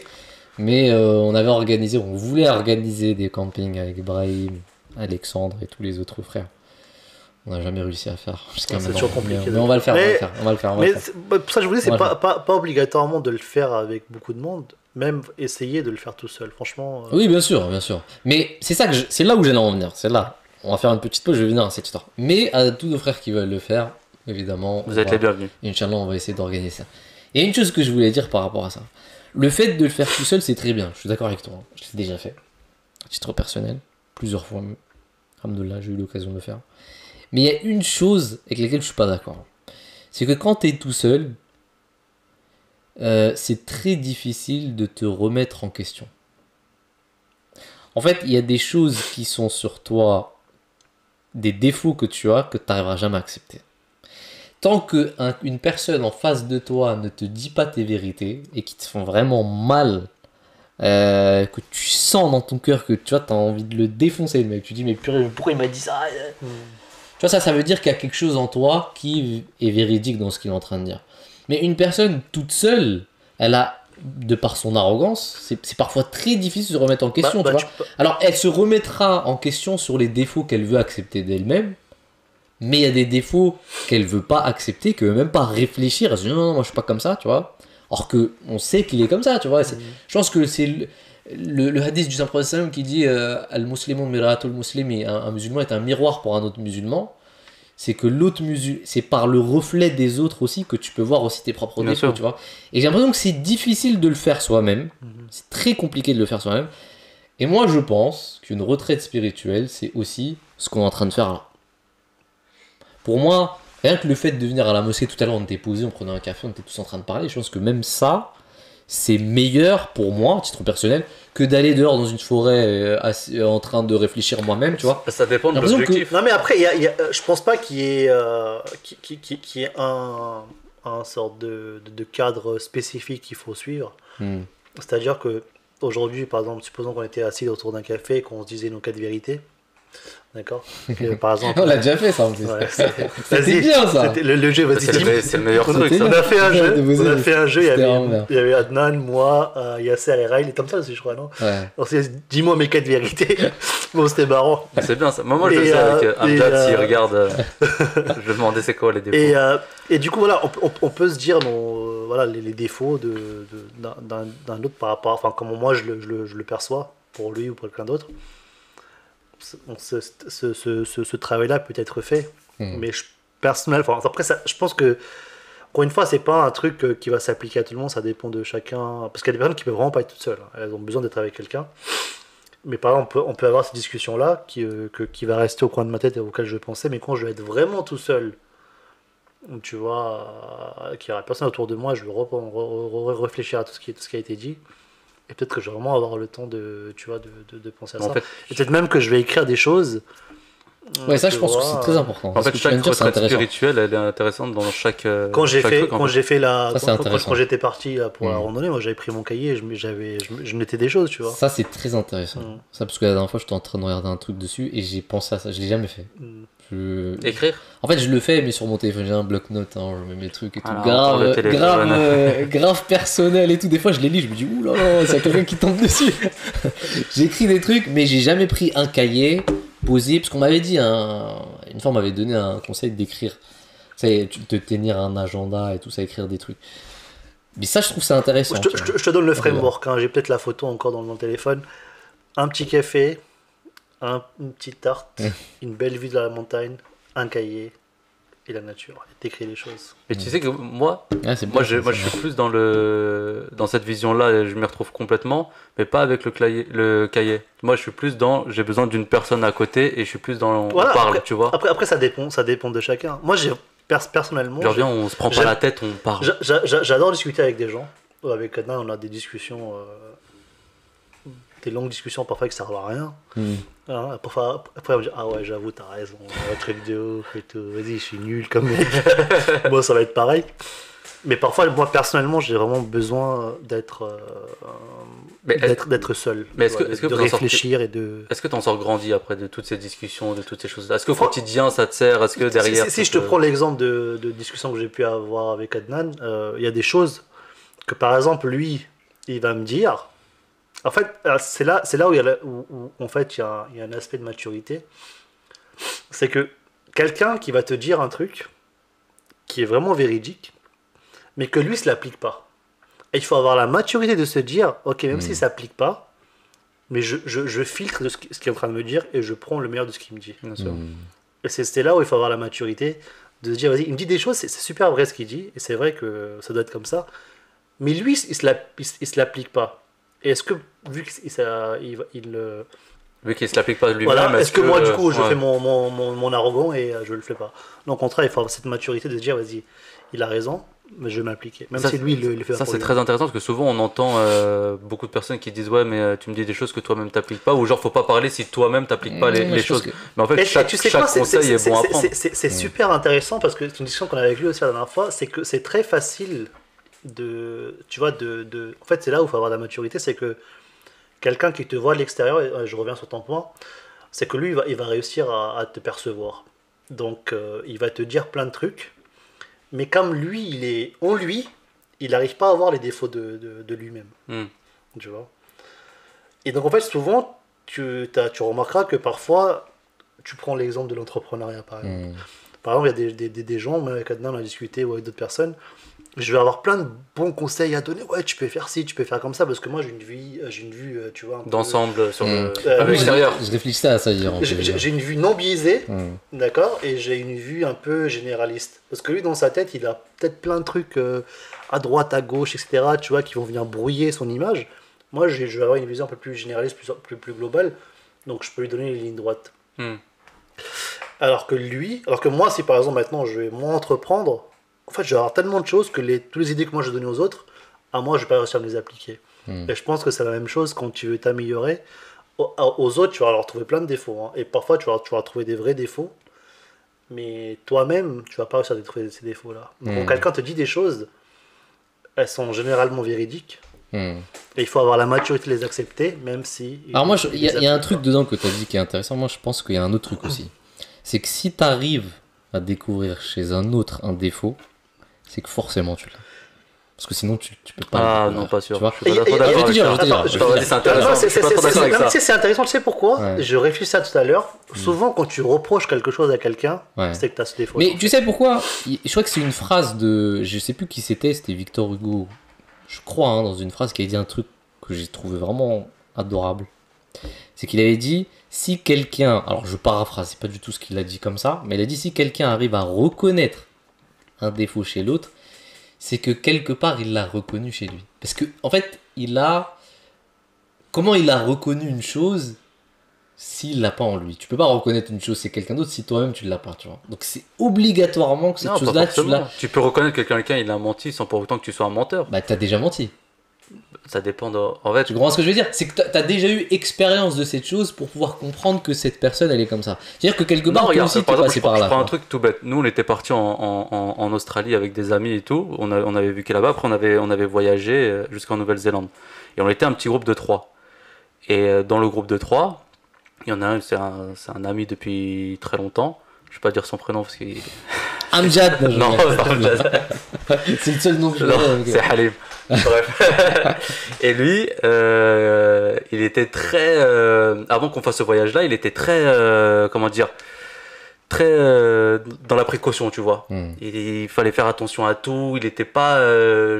Mais on voulait organiser des campings avec Ibrahim, Alexandre et tous les autres frères. On n'a jamais réussi à faire jusqu'à maintenant. C'est toujours compliqué. Mais on va le faire, on va le faire. Pour ça, je vous dis, c'est pas obligatoirement de le faire avec beaucoup de monde. Même essayer de le faire tout seul, franchement. Oui, bien sûr, bien sûr. Mais c'est là où j'allais en venir. C'est là. On va faire une petite pause, je vais venir à cette histoire. Mais à tous nos frères qui veulent le faire, évidemment. Vous êtes les bienvenus. Inch'Allah, on va essayer d'organiser ça. Et une chose que je voulais dire par rapport à ça. Le fait de le faire tout seul, c'est très bien. Je suis d'accord avec toi. Je l'ai déjà fait. À titre personnel. Plusieurs fois. Alhamdoulilah, j'ai eu l'occasion de le faire. Mais il y a une chose avec laquelle je suis pas d'accord. C'est que quand tu es tout seul, c'est très difficile de te remettre en question. En fait, il y a des choses qui sont sur toi, des défauts que tu as, que tu n'arriveras jamais à accepter. Tant qu'une personne en face de toi ne te dit pas tes vérités et qui te font vraiment mal, que tu sens dans ton cœur que tu as envie de le défoncer, le mec, tu dis mais purée, pourquoi il m'a dit ça? Tu vois, ça veut dire qu'il y a quelque chose en toi qui est véridique dans ce qu'il est en train de dire. Mais une personne toute seule, elle a, de par son arrogance, c'est parfois très difficile de se remettre en question, tu vois. Alors, elle se remettra en question sur les défauts qu'elle veut accepter d'elle-même, mais il y a des défauts qu'elle veut pas accepter, qu'elle veut même pas réfléchir, elle se dit non, moi je suis pas comme ça, tu vois. Alors qu'on sait qu'il est comme ça, tu vois. Je pense que c'est le hadith du Saint-Prophète qui dit Al-Muslimu miratul muslimi, un musulman est un miroir pour un autre musulman. C'est que l'autre musulman, c'est par le reflet des autres aussi que tu peux voir aussi tes propres défauts, tu vois. Et j'ai l'impression que c'est difficile de le faire soi-même. C'est très compliqué de le faire soi-même. Et moi, je pense qu'une retraite spirituelle, c'est aussi ce qu'on est en train de faire là. Pour moi, rien que le fait de venir à la mosquée, tout à l'heure, on était posé, on prenait un café, on était tous en train de parler. Je pense que même ça, c'est meilleur pour moi, à titre personnel, que d'aller dehors dans une forêt en train de réfléchir moi-même, tu vois. Ça dépend de l'objectif. Non, mais après, je pense pas qu'il y ait, un sorte de cadre spécifique qu'il faut suivre. C'est-à-dire que aujourd'hui, par exemple, supposons qu'on était assis autour d'un café et qu'on se disait nos 4 vérités. D'accord. Par exemple, on l'a déjà fait ça en plus. Ouais, c'était bien ça. Le jeu, vas-y. C'est le meilleur truc. Ça. On a fait un jeu. Il y avait Adnan, moi, Yasser et Raïl. Et comme ça aussi, je crois, non? Ouais. On s'est dit, dis-moi mes 4 vérités. Bon, c'était marrant. C'est bien ça. Moi, je le sais avec Amjad, s'il regarde, je vais demander c'est quoi les défauts. Et du coup, voilà, on peut se dire voilà, les défauts d'un autre par rapport, enfin, comment moi je le perçois, pour lui ou pour quelqu'un d'autre. Ce travail-là peut être fait, mais personnellement, après ça, je pense que encore une fois, c'est pas un truc qui va s'appliquer à tout le monde, ça dépend de chacun, parce qu'il y a des personnes qui peuvent vraiment pas être toutes seules, hein. Elles ont besoin d'être avec quelqu'un. Mais par exemple, on peut avoir cette discussion-là qui va rester au coin de ma tête et auquel je vais penser, mais quand je vais être vraiment tout seul, tu vois, qu'il n'y aura personne autour de moi, je vais réfléchir à tout ce qui a été dit. Et peut-être que je vais vraiment avoir le temps de penser à ça. En fait, et peut-être même que je vais écrire des choses Ouais, ça, je pense que c'est très important. En fait, chaque retraite spirituelle, elle est intéressante dans chaque. Quand j'ai chaque fait, truc, quand j'ai fait la, Ça, quand j'étais parti là, pour la randonnée, moi j'avais pris mon cahier, je notais des choses, tu vois. Ça, c'est très intéressant. Ça, parce que la dernière fois, j'étais en train de regarder un truc dessus et j'ai pensé à ça. Je l'ai jamais fait. Écrire. En fait, je le fais, mais sur mon téléphone, j'ai un bloc-notes, hein, je mets mes trucs et tout. Alors, Grave personnel et tout. Des fois, je les lis, je me dis, ouh là là, c'est quelqu'un qui tombe dessus. J'écris des trucs, mais j'ai jamais pris un cahier posé, parce qu'on m'avait dit, une fois, on m'avait donné un conseil d'écrire. Tu te tenir un agenda et tout ça, écrire des trucs. Mais ça, je trouve ça intéressant. Je te donne le framework, hein. J'ai peut-être la photo encore dans mon téléphone. Un petit café, une petite tarte, une belle vue de la montagne, un cahier et la nature. Et t'écris les choses. Et tu sais que moi, moi je suis plus dans cette vision-là et je m'y retrouve complètement, mais pas avec le cahier. Moi, je suis plus j'ai besoin d'une personne à côté et je suis plus dans voilà, on parle, après, tu vois. Après, ça dépend de chacun. Moi, personnellement, genre, on se prend pas la tête, on parle. J'adore discuter avec des gens. Avec Adnan, on a des discussions, des longues discussions parfois qui servent à rien. Hein, après, on me dit, ah ouais, j'avoue, t'as raison, un truc de ouf et tout. Vas-y, je suis nul comme mec. Moi, ça va être pareil. Mais parfois, moi, personnellement, j'ai vraiment besoin d'être seul. Mais est-ce que de réfléchir et de... Est-ce que t'en sors grandi après de toutes ces discussions, de toutes ces choses-là? Est-ce qu'au quotidien, ça te sert? Est-ce que derrière... Si je te prends l'exemple de discussions que j'ai pu avoir avec Adnan, il y a des choses que, par exemple, lui, il va me dire... En fait, c'est là où en fait, il y a un aspect de maturité. C'est que quelqu'un qui va te dire un truc qui est vraiment véridique, mais que lui ne se l'applique pas. Et il faut avoir la maturité de se dire, ok, même s'il ne s'applique pas, mais je filtre de ce qu'il est en train de me dire et je prends le meilleur de ce qu'il me dit. Bien sûr. Et c'est là où il faut avoir la maturité de se dire, vas-y, il me dit des choses, c'est super vrai ce qu'il dit, et c'est vrai que ça doit être comme ça, mais lui, il ne se l'applique pas. Et est-ce que, vu qu'il vu qu'il se l'applique pas lui-même, voilà, est-ce que moi, du coup, je fais mon arrogant et je le fais pas? Non, au contraire, il faut avoir cette maturité de se dire, vas-y, il a raison, mais je vais m'appliquer. Même si lui, il le fait. Ça, c'est très intéressant parce que souvent, on entend beaucoup de personnes qui disent, ouais, mais tu me dis des choses que toi-même t'appliques pas, ou genre, faut pas parler si toi-même t'appliques pas les choses. Mais en fait, chaque conseil est bon à prendre. C'est super intéressant parce que c'est une discussion qu'on a avec lui aussi la dernière fois, c'est que c'est très facile tu vois, en fait, c'est là où il faut avoir la maturité, c'est que quelqu'un qui te voit de l'extérieur, et je reviens sur ton point, c'est que lui, il va réussir à te percevoir. Donc, il va te dire plein de trucs, mais comme lui, il n'arrive pas à voir les défauts de lui-même. Tu vois. Et donc, en fait, souvent, tu remarqueras que parfois, tu prends l'exemple de l'entrepreneuriat, par exemple. Par exemple, il y a des gens, même avec Adnan, on a discuté, ou avec d'autres personnes, je vais avoir plein de bons conseils à donner. Ouais, tu peux faire ci, tu peux faire comme ça, parce que moi j'ai une vue, tu vois, d'ensemble sur l'extérieur. Je réfléchissais à ça hier. J'ai une vue non biaisée, d'accord, et j'ai une vue un peu généraliste. Parce que lui, dans sa tête, il a peut-être plein de trucs à droite, à gauche, etc., tu vois, qui vont venir brouiller son image. Moi, je vais avoir une vision un peu plus généraliste, plus globale, donc je peux lui donner les lignes droites. Alors que moi, si par exemple maintenant je vais moi entreprendre, en fait, je vais avoir tellement de choses que toutes les idées que moi je donne aux autres, à moi, je vais pas réussir à me les appliquer. Et je pense que c'est la même chose quand tu veux t'améliorer. Aux autres, tu vas leur trouver plein de défauts. Hein. Et parfois, tu vas trouver des vrais défauts. Mais toi-même, tu vas pas réussir à trouver ces défauts-là. Donc, quand quelqu'un te dit des choses, elles sont généralement véridiques. Et il faut avoir la maturité de les accepter, même si... Alors moi, il y a un truc dedans que tu as dit qui est intéressant. Moi, je pense qu'il y a un autre truc aussi. C'est que si tu arrives à découvrir chez un autre un défaut, c'est que forcément tu l'as. Parce que sinon tu peux pas. Ah non, pas sûr. Tu vois, c'est intéressant, tu sais pourquoi? Je réfléchis à tout à l'heure. Souvent, quand tu reproches quelque chose à quelqu'un, c'est que tu as ce défaut. Mais tu sais pourquoi? Je crois que c'est une phrase de. Je sais plus qui c'était Victor Hugo. Je crois, dans une phrase qui a dit un truc que j'ai trouvé vraiment adorable. C'est qu'il avait dit, si quelqu'un, alors je paraphrase, c'est pas du tout ce qu'il a dit comme ça, mais il a dit si quelqu'un arrive à reconnaître un défaut chez l'autre, c'est que quelque part il l'a reconnu chez lui. Parce que en fait, comment il a reconnu une chose s'il l'a pas en lui? Tu peux pas reconnaître une chose c'est quelqu'un d'autre si toi-même tu l'as pas, tu vois. Donc c'est obligatoirement que cette chose-là tu l'as. Tu peux reconnaître que quelqu'un il a menti sans pour autant que tu sois un menteur. Bah t'as déjà menti. Ça dépend en fait. Tu comprends ce que je veux dire? C'est que t'as déjà eu expérience de cette chose pour pouvoir comprendre que cette personne elle est comme ça. C'est-à-dire que quelque part, toi aussi t'es passé par là. Je prends un truc tout bête. Nous on était partis en Australie avec des amis et tout. On avait vécu là-bas. Après on avait voyagé jusqu'en Nouvelle-Zélande. Et on était un petit groupe de 3. Et dans le groupe de 3, il y en a un, c'est un ami depuis très longtemps. Je vais pas dire son prénom parce qu'il. Amjad. Non, c'est pas Amjad. C'est le seul nom que je connais. C'est Halim. Bref. Et lui, il était très. Avant qu'on fasse ce voyage-là, il était très. Comment dire? Très dans la précaution, tu vois. Il fallait faire attention à tout. Il n'était pas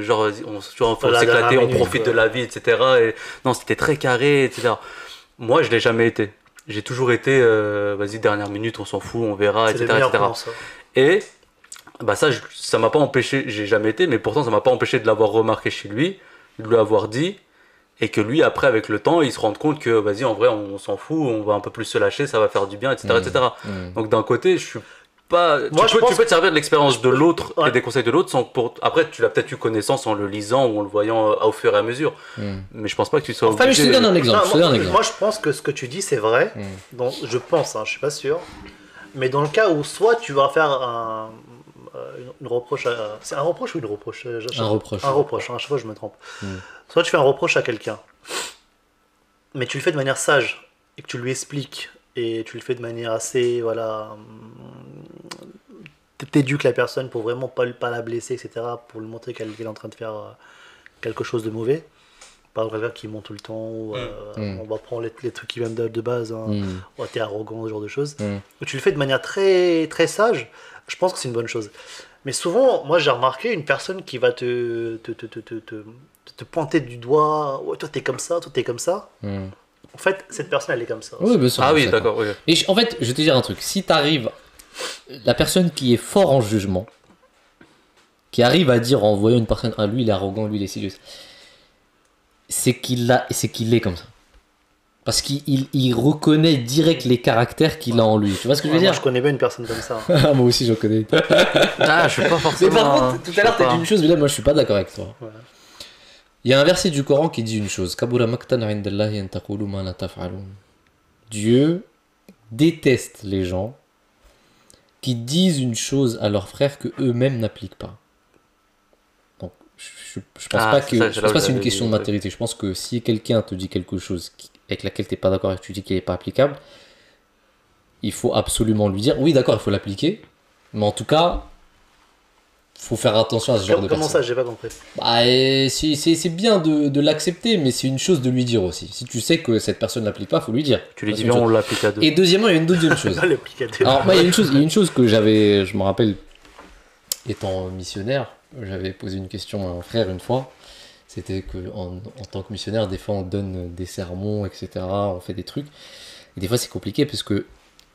genre, on faut s'éclater, on profite de la vie, etc. Et, non, c'était très carré, etc. Moi, je l'ai jamais été. J'ai toujours été, vas-y, dernière minute, on s'en fout, on verra, etc. Et bah ça m'a pas empêché, j'ai jamais été, mais pourtant ça m'a pas empêché de l'avoir remarqué chez lui, de lui avoir dit, et que lui, après, avec le temps, il se rende compte que, vas-y, en vrai, on s'en fout, on va un peu plus se lâcher, ça va faire du bien, etc. etc. Donc d'un côté, je suis pas. Moi, tu peux te servir de l'expérience de l'autre et des conseils de l'autre sans pour. Après, tu l'as peut-être eu connaissance en le lisant ou en le voyant au fur et à mesure. Mais je pense pas que tu sois obligé. Enfin, je te donne un exemple. Moi, je pense que ce que tu dis, c'est vrai. Donc, je pense, je suis pas sûr. Mais dans le cas où soit tu vas faire une reproche c'est un reproche ou une reproche? Un reproche. Un reproche, à chaque fois je me trompe. Soit tu fais un reproche à quelqu'un, mais tu le fais de manière sage et que tu lui expliques et tu le fais de manière assez, voilà, t'éduques la personne pour vraiment pas la blesser, etc., pour lui montrer qu'elle est en train de faire quelque chose de mauvais. Pas quelqu'un qui ment tout le temps, ou, on va prendre les trucs qui viennent de base, oh, t'es arrogant, ce genre de choses. Tu le fais de manière très, très sage, je pense que c'est une bonne chose. Mais souvent, moi j'ai remarqué une personne qui va te pointer du doigt, ouais, toi t'es comme ça, toi t'es comme ça. En fait, cette personne elle est comme ça. Oui, bien sûr. Ah oui, d'accord. Oui. Et en fait, je vais te dire un truc, si t'arrives, la personne qui est fort en jugement, qui arrive à dire en voyant une personne, ah lui il est arrogant, lui il est sérieux, c'est qu'il est comme ça. Parce qu'il reconnaît direct les caractères qu'il a en lui. Tu vois ce que je veux dire? Moi, je connais bien une personne comme ça. Moi aussi, j'en connais. Je suis pas forcément. Mais par contre, tout à l'heure, t'as dit une chose, mais là, moi, je suis pas d'accord avec toi. Ouais. Il y a un verset du Coran qui dit une chose. Dieu déteste les gens qui disent une chose à leurs frères que eux-mêmes n'appliquent pas. Donc, je pense pas que c'est une question de matérialité. Je pense que si quelqu'un te dit quelque chose avec laquelle tu n'es pas d'accord et que tu dis qu'il n'est pas applicable, il faut absolument lui dire oui, d'accord, il faut l'appliquer, mais en tout cas, il faut faire attention à ce genre de personnes. Comment ça, j'ai pas compris? C'est bien de l'accepter, mais c'est une chose de lui dire aussi. Si tu sais que cette personne ne l'applique pas, il faut lui dire. Tu lui dis bien, on l'applique à deux. Et deuxièmement, il y a une deuxième chose. Alors, moi, il y a une chose que je me rappelle, étant missionnaire, j'avais posé une question à un frère une fois. C'était qu'en tant que missionnaire, des fois on donne des sermons, etc. On fait des trucs. Et des fois c'est compliqué parce que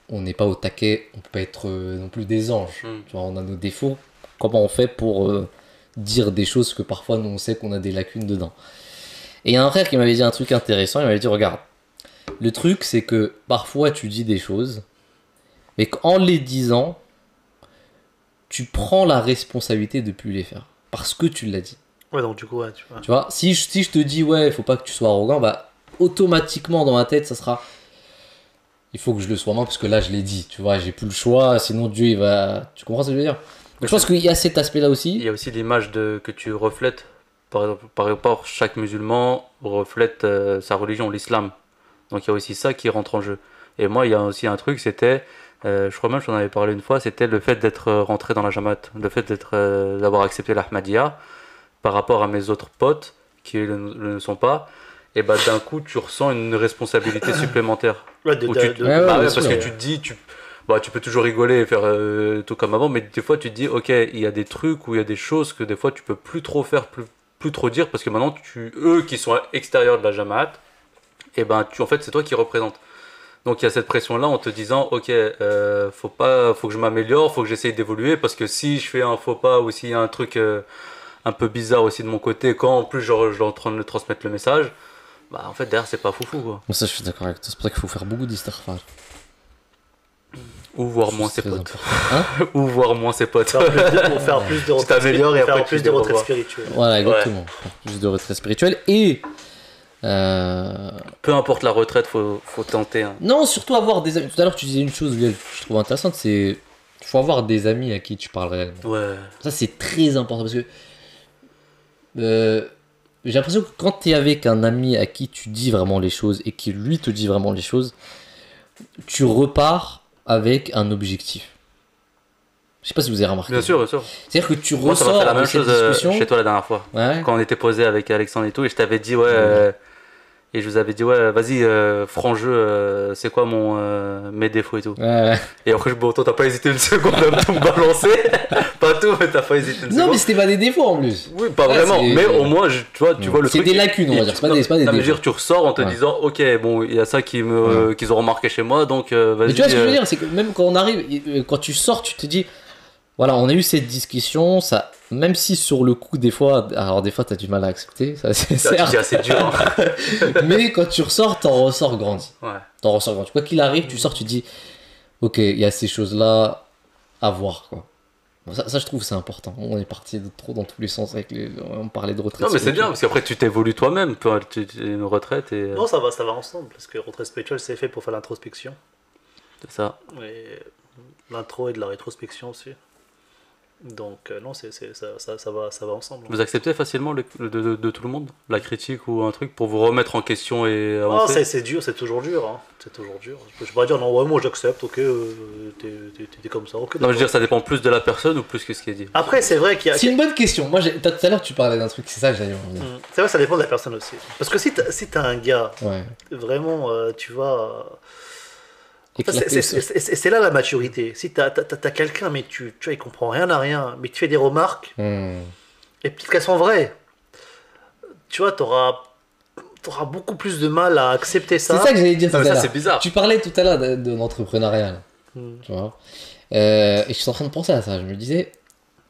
on n'est pas au taquet, on peut pas être non plus des anges. Tu vois, on a nos défauts. Comment on fait pour dire des choses que parfois nous on sait qu'on a des lacunes dedans? Et il y a un frère qui m'avait dit un truc intéressant. Il m'avait dit regarde, le truc c'est que parfois tu dis des choses, mais qu'en les disant, tu prends la responsabilité de plus les faire parce que tu l'as dit. Ouais, donc du coup, ouais, tu vois, si je te dis, ouais, il faut pas que tu sois arrogant, bah, automatiquement dans ma tête, ça sera, il faut que je le sois moi, parce que là, je l'ai dit, tu vois, j'ai plus le choix, sinon Dieu, il va. Tu comprends ce que je veux dire? Donc, je pense qu'il y a cet aspect-là aussi. Il y a aussi l'image que tu reflètes, par rapport, chaque musulman reflète sa religion, l'islam. Donc, il y a aussi ça qui rentre en jeu. Et moi, il y a aussi un truc, c'était, je crois même que j'en avais parlé une fois, c'était le fait d'être rentré dans la Jamaat, le fait d'avoir accepté l'Ahmadiyya. Par rapport à mes autres potes qui ne sont pas, et bah d'un coup tu ressens une responsabilité supplémentaire. Ouais, parce que tu te dis, tu peux toujours rigoler et faire tout comme avant, mais des fois tu te dis, ok, il y a des trucs ou il y a des choses que des fois tu peux plus trop faire, plus trop dire, parce que maintenant eux qui sont à l'extérieur de la Jamaat, et ben en fait c'est toi qui représentes. Donc il y a cette pression là en te disant, ok, faut que je m'améliore, faut que j'essaye d'évoluer, parce que si je fais un faux pas ou s'il y a un truc un peu bizarre aussi de mon côté, quand en plus je suis en train de transmettre le message, bah en fait derrière c'est pas foufou quoi. Bon, ça je suis d'accord avec toi, c'est pour ça qu'il faut faire beaucoup d'istighfar. Ou voir moins ses Très potes. important. Hein Ou voir moins ses potes. Faire plus de Tu t'améliores et après faire plus tu de les retraites revois. spirituelles. Voilà, exactement. Plus de retrait spirituel. Et Peu importe la retraite, faut tenter. Hein. non, surtout avoir des amis. Tout à l'heure, tu disais une chose que je trouve intéressante, c'est il faut avoir des amis à qui tu parles réellement. Ouais. Ça, c'est très important parce que j'ai l'impression que quand tu es avec un ami à qui tu dis vraiment les choses et qui lui te dit vraiment les choses, tu repars avec un objectif. Je sais pas si vous avez remarqué. Bien sûr, bien sûr. C'est-à-dire que tu Moi, ça m'a ressors fait la de même cette chose discussion. chez toi la dernière fois. Ouais. Quand on était posé avec Alexandre et tout, et je t'avais dit, et je vous avais dit, vas-y, franc jeu, c'est quoi mes défauts et tout. Ouais. Et après, toi, t'as pas hésité une seconde à tout me balancer. Pas tout, mais t'as pas hésité une seconde. Non, mais c'était pas des défauts en plus. Oui, pas Ouais, vraiment, c'est- mais au moins, tu vois le C'est truc. des lacunes, on va dire. C'est pas des Non, mais je veux défauts. dire, tu ressors en te Ouais. disant, ok, bon, il y a ça qu'ils ont remarqué chez moi, donc vas-y. Mais tu vois ce que je veux dire, c'est que même quand on arrive, quand tu sors, tu te dis, voilà, on a eu cette discussion, ça, même si sur le coup, des fois, alors des fois, t'as du mal à accepter, ça c'est Tu certes, dis, c'est dur. Hein. mais quand tu ressors, t'en ressors grandi. Ouais. T'en ressors grandi. Quoi qu'il arrive, tu sors, tu dis, ok, il y a ces choses-là à voir, quoi. Bon, ça, je trouve, c'est important. On est parti de trop dans tous les sens avec on parlait de retraite. Non, mais c'est bien, spirituelle. parce qu'après, tu t'évolues toi-même. Une retraite et. Non, ça va ensemble, parce que retraite spirituelle, c'est fait pour faire l'introspection. C'est ça. Et l'intro et de la rétrospection aussi. Donc, non, ça va ensemble. Vous acceptez facilement de tout le monde la critique ou un truc pour vous remettre en question et Non, avancer. c'est dur, c'est toujours dur. Hein. C'est toujours dur. Je peux pas dire, non, ouais, moi j'accepte, ok, t'es comme ça, ok. Non, mais je veux dire, ça dépend plus de la personne ou plus que ce qui est dit. Après, c'est vrai qu'il y a. C'est une bonne question. Moi, tout à l'heure, tu parlais d'un truc, c'est ça que j'allais en venir. C'est vrai, ça dépend de la personne aussi. Parce que si t'as un gars, Ouais. vraiment, tu vois. Éclater C'est là la maturité. Si t'as quelqu'un, mais tu vois, il comprend rien à rien, mais tu fais des remarques, Hmm. et peut-être qu'elles sont vraies. Tu vois, t'auras beaucoup plus de mal à accepter C'est ça. ça que j'allais dire tout Non, à mais ça, l'heure. c'est bizarre. Tu parlais tout à l'heure de l'entrepreneuriat, là, Hmm. tu vois. Et je suis en train de penser à ça. Je me disais,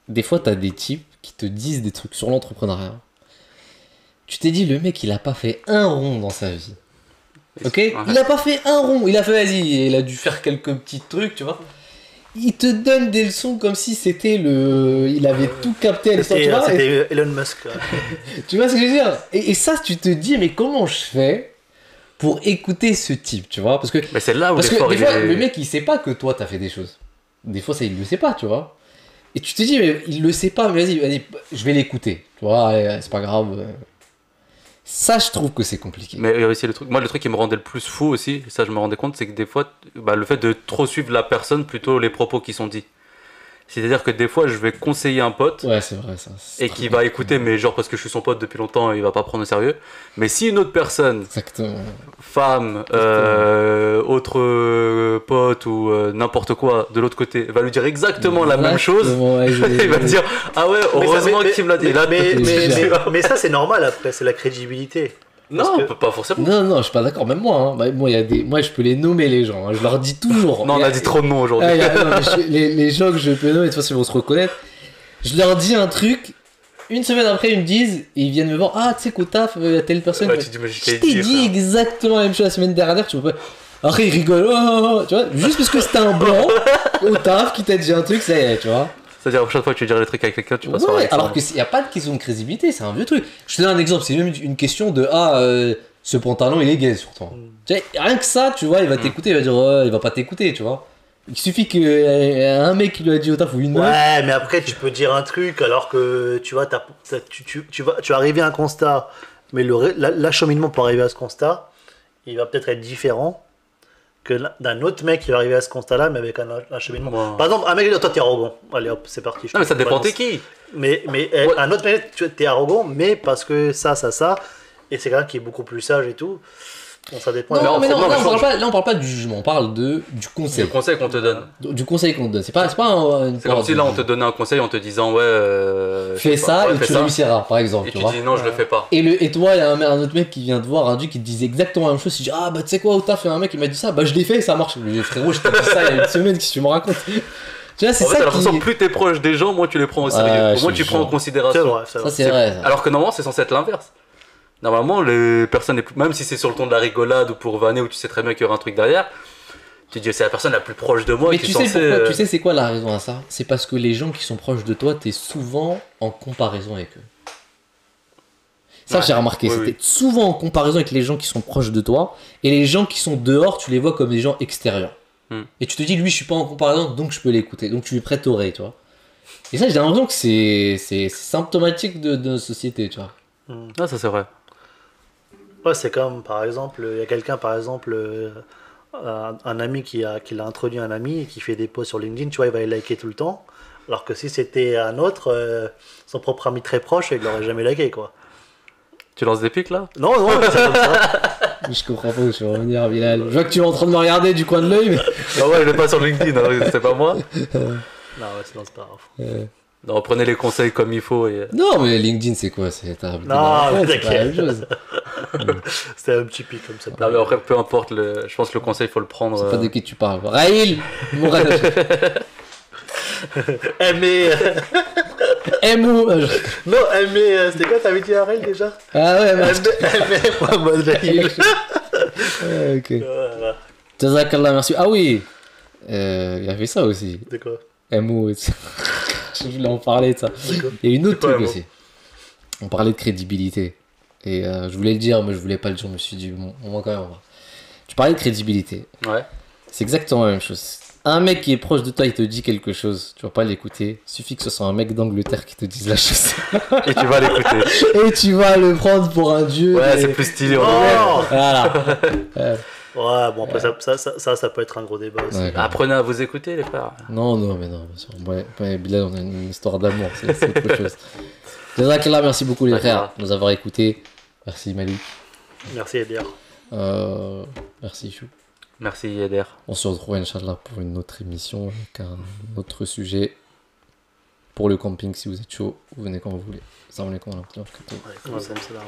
des fois, t'as des types qui te disent des trucs sur l'entrepreneuriat. Tu t'es dit, le mec, il a pas fait un rond dans sa vie. Ok, Ouais. il a pas fait un rond, il a fait vas-y, il a dû faire quelques petits trucs, tu vois. Il te donne des leçons comme si c'était il avait tout capté à l'histoire, tu vois. Et- C'était Elon Musk. tu vois ce que je veux dire et ça, tu te dis, mais comment je fais pour écouter ce type, tu vois. Parce que Mais c'est là où Parce que l'effort des il fois, est. le mec, il sait pas que toi, t'as fait des choses. Des fois, ça, il le sait pas, tu vois. Et tu te dis, mais il le sait pas, mais vas-y, je vais l'écouter. Tu vois, allez, c'est pas grave. Ça, je trouve que c'est compliqué. Mais il y a aussi le truc. Moi, le truc qui me rendait le plus fou aussi, et ça je me rendais compte, c'est que des fois, le fait de trop suivre la personne plutôt les propos qui sont dits. C'est-à-dire que des fois, je vais conseiller un pote. Ouais, c'est vrai, ça. c'est Et très qui va bien. écouter, mais genre parce que je suis son pote depuis longtemps, il va pas prendre au sérieux. Mais si une autre personne, Exactement. femme, autre pote ou n'importe quoi de l'autre côté, va lui dire exactement la même chose, Exactement, ouais, il va dire ah ouais, heureusement qu'il me l'a dit. Là, Mais ça, c'est normal après, c'est la crédibilité. non, parce que- pas forcément. Non, non, je suis pas d'accord, même moi. Hein. Bah, moi, moi, je peux les nommer, les gens. Hein. Je leur dis toujours. Non, on a dit trop de noms aujourd'hui. Ah, non, mais les gens que je peux nommer, de toute façon, ils vont se reconnaître. Je leur dis un truc. Une semaine après, ils me disent, et ils viennent me voir, ah, tu sais qu'au taf, il y a telle personne. Ouais, tu dis, mais je Je t'ai t'ai dit, dit frère. exactement la même chose la semaine dernière, tu peux pas. Après, ils rigolent, tu vois, juste parce que c'était un blanc au taf qui t'a dit un truc, ça y est, tu vois. C'est-à-dire, la prochaine fois que tu veux dire les trucs avec quelqu'un, tu passes par Ouais, Alexandre. alors qu'il n'y a pas de question de crédibilité, c'est un vieux truc. Je te donne un exemple, c'est même une question de ce pantalon il est gay sur toi. Tu sais, rien que ça, tu vois, il va t'écouter, il va dire ouais, il va pas t'écouter, tu vois. Il suffit qu'un mec qui lui a dit au taf ou une meuf. Ouais, mais après, tu peux dire un truc alors que tu vois, tu vas arriver à un constat, mais l'acheminement pour arriver à ce constat, il va peut-être être différent que d'un autre mec qui va arriver à ce constat-là, mais avec un acheminement. Ouais. Par exemple, un mec dit toi t'es arrogant. Allez hop, c'est parti. Non, mais ça te dépend balance. t'es qui. Mais un autre mec, t'es arrogant, mais parce que ça, et c'est quelqu'un qui est beaucoup plus sage et tout. Bon, ça dépend. Non, mais non, non, là, mais on parle pas du jugement, on parle du C'est conseil. le conseil qu'on te donne. Du conseil qu'on te donne. C'est pas une C'est comme si là on te donnait un conseil en te disant ouais. je fais sais pas, ça ouais, et fais tu ça. réussiras, par exemple. Et tu vois. dis non, je le fais pas. Et toi, il y a un autre mec qui vient te voir, un duc qui te disait exactement la même chose. Il dit ah bah tu sais quoi, au taf, il y a un mec qui m'a dit ça, bah je l'ai fait et ça marche. Mais frérot, je t'ai dit ça il y a une semaine, qu'est-ce que tu me racontes? Tu vois, c'est En fait, ça t'as l'impression qui. que plus t'es proche des gens, moins tu les prends au sérieux. Ouais, Au moins je tu te prends en jure. C'est considération. vrai, c'est Ça vrai. c'est vrai. ça. Alors que normalement c'est censé être l'inverse. Normalement les personnes, même si c'est sur le ton de la rigolade ou pour vanner ou tu sais très bien qu'il y aura un truc derrière, Tu te dis, c'est la personne la plus proche de moi Mais qui tu est sais censée. pourquoi, tu sais c'est quoi la raison à ça? C'est parce que les gens qui sont proches de toi, t'es souvent en comparaison avec eux. Ça, Ouais. j'ai remarqué, Oui, c'était oui. souvent en comparaison avec les gens qui sont proches de toi, et les gens qui sont dehors, tu les vois comme des gens extérieurs. Et tu te dis, lui, je suis pas en comparaison, donc je peux l'écouter, donc tu lui prêtes oreille, tu vois. Et ça, j'ai l'impression que c'est symptomatique de notre société, tu vois. Ah, ça c'est vrai. Ouais, c'est comme, par exemple, il y a quelqu'un, par exemple, un ami qui l'a introduit un ami et qui fait des posts sur LinkedIn, tu vois, il va les liker tout le temps. Alors que si c'était un autre, son propre ami très proche, il l'aurait jamais liké, quoi. Tu lances des pics là? Non, non, c'est comme ça. Je comprends pas où je vais revenir, Bilal. Je vois que tu es en train de me regarder du coin de l'œil, mais... Non, ouais, je l'ai pas sur LinkedIn, hein, c'est pas moi. Non, ouais, sinon c'est pas grave. Non, prenez les conseils comme il faut. Et... Non, mais LinkedIn, c'est quoi? C'est ta Non, mais c'est pas la même t'inquiète. chose. C'était un petit pic comme ça. Non, mais après, peu importe, je pense que le conseil, il faut le prendre. C'est pas de qui tu parles. Raïl Mourad. Mais, M.O. non, mais, c'était quoi, t'avais dit à Arel déjà? Ah ouais, bah... Mais, Mohamed Rahil. Ouais, ok. Voilà. Jazakallah, merci. Ah oui, il y avait ça aussi. De quoi? M.O. Je voulais en parler de ça. De quoi? Il y a une autre C'est quoi, truc M.O.? aussi. On parlait de crédibilité. Et je voulais le dire, mais je voulais pas le dire. Je me suis dit, bon, moi quand même, on va. Tu parlais de crédibilité. Ouais. C'est exactement la même chose. Un mec qui est proche de toi, il te dit quelque chose. Tu vas pas l'écouter. Suffit que ce soit un mec d'Angleterre qui te dise la chose. Et tu vas l'écouter. Et tu vas le prendre pour un dieu. Ouais, et- c'est plus stylé. Oh Voilà. Ouais, bon, après, ça peut être un gros débat aussi. Ouais. Apprenez à vous écouter, les frères. Non, non, mais non, bien sûr. Ouais, Bilal, on a une histoire d'amour, c'est autre chose. Jazakallah, merci beaucoup les Jazakallah. frères de nous avoir écoutés. Merci Malik. Merci, Edir. Merci Chou. Merci, Yeder. On se retrouve Inch'Allah pour une autre émission avec un autre sujet. Pour le camping, si vous êtes chaud, vous venez quand vous voulez. Salam alaikum wa rahmatullahi wa barakatuh. Ouais, comme ça, là.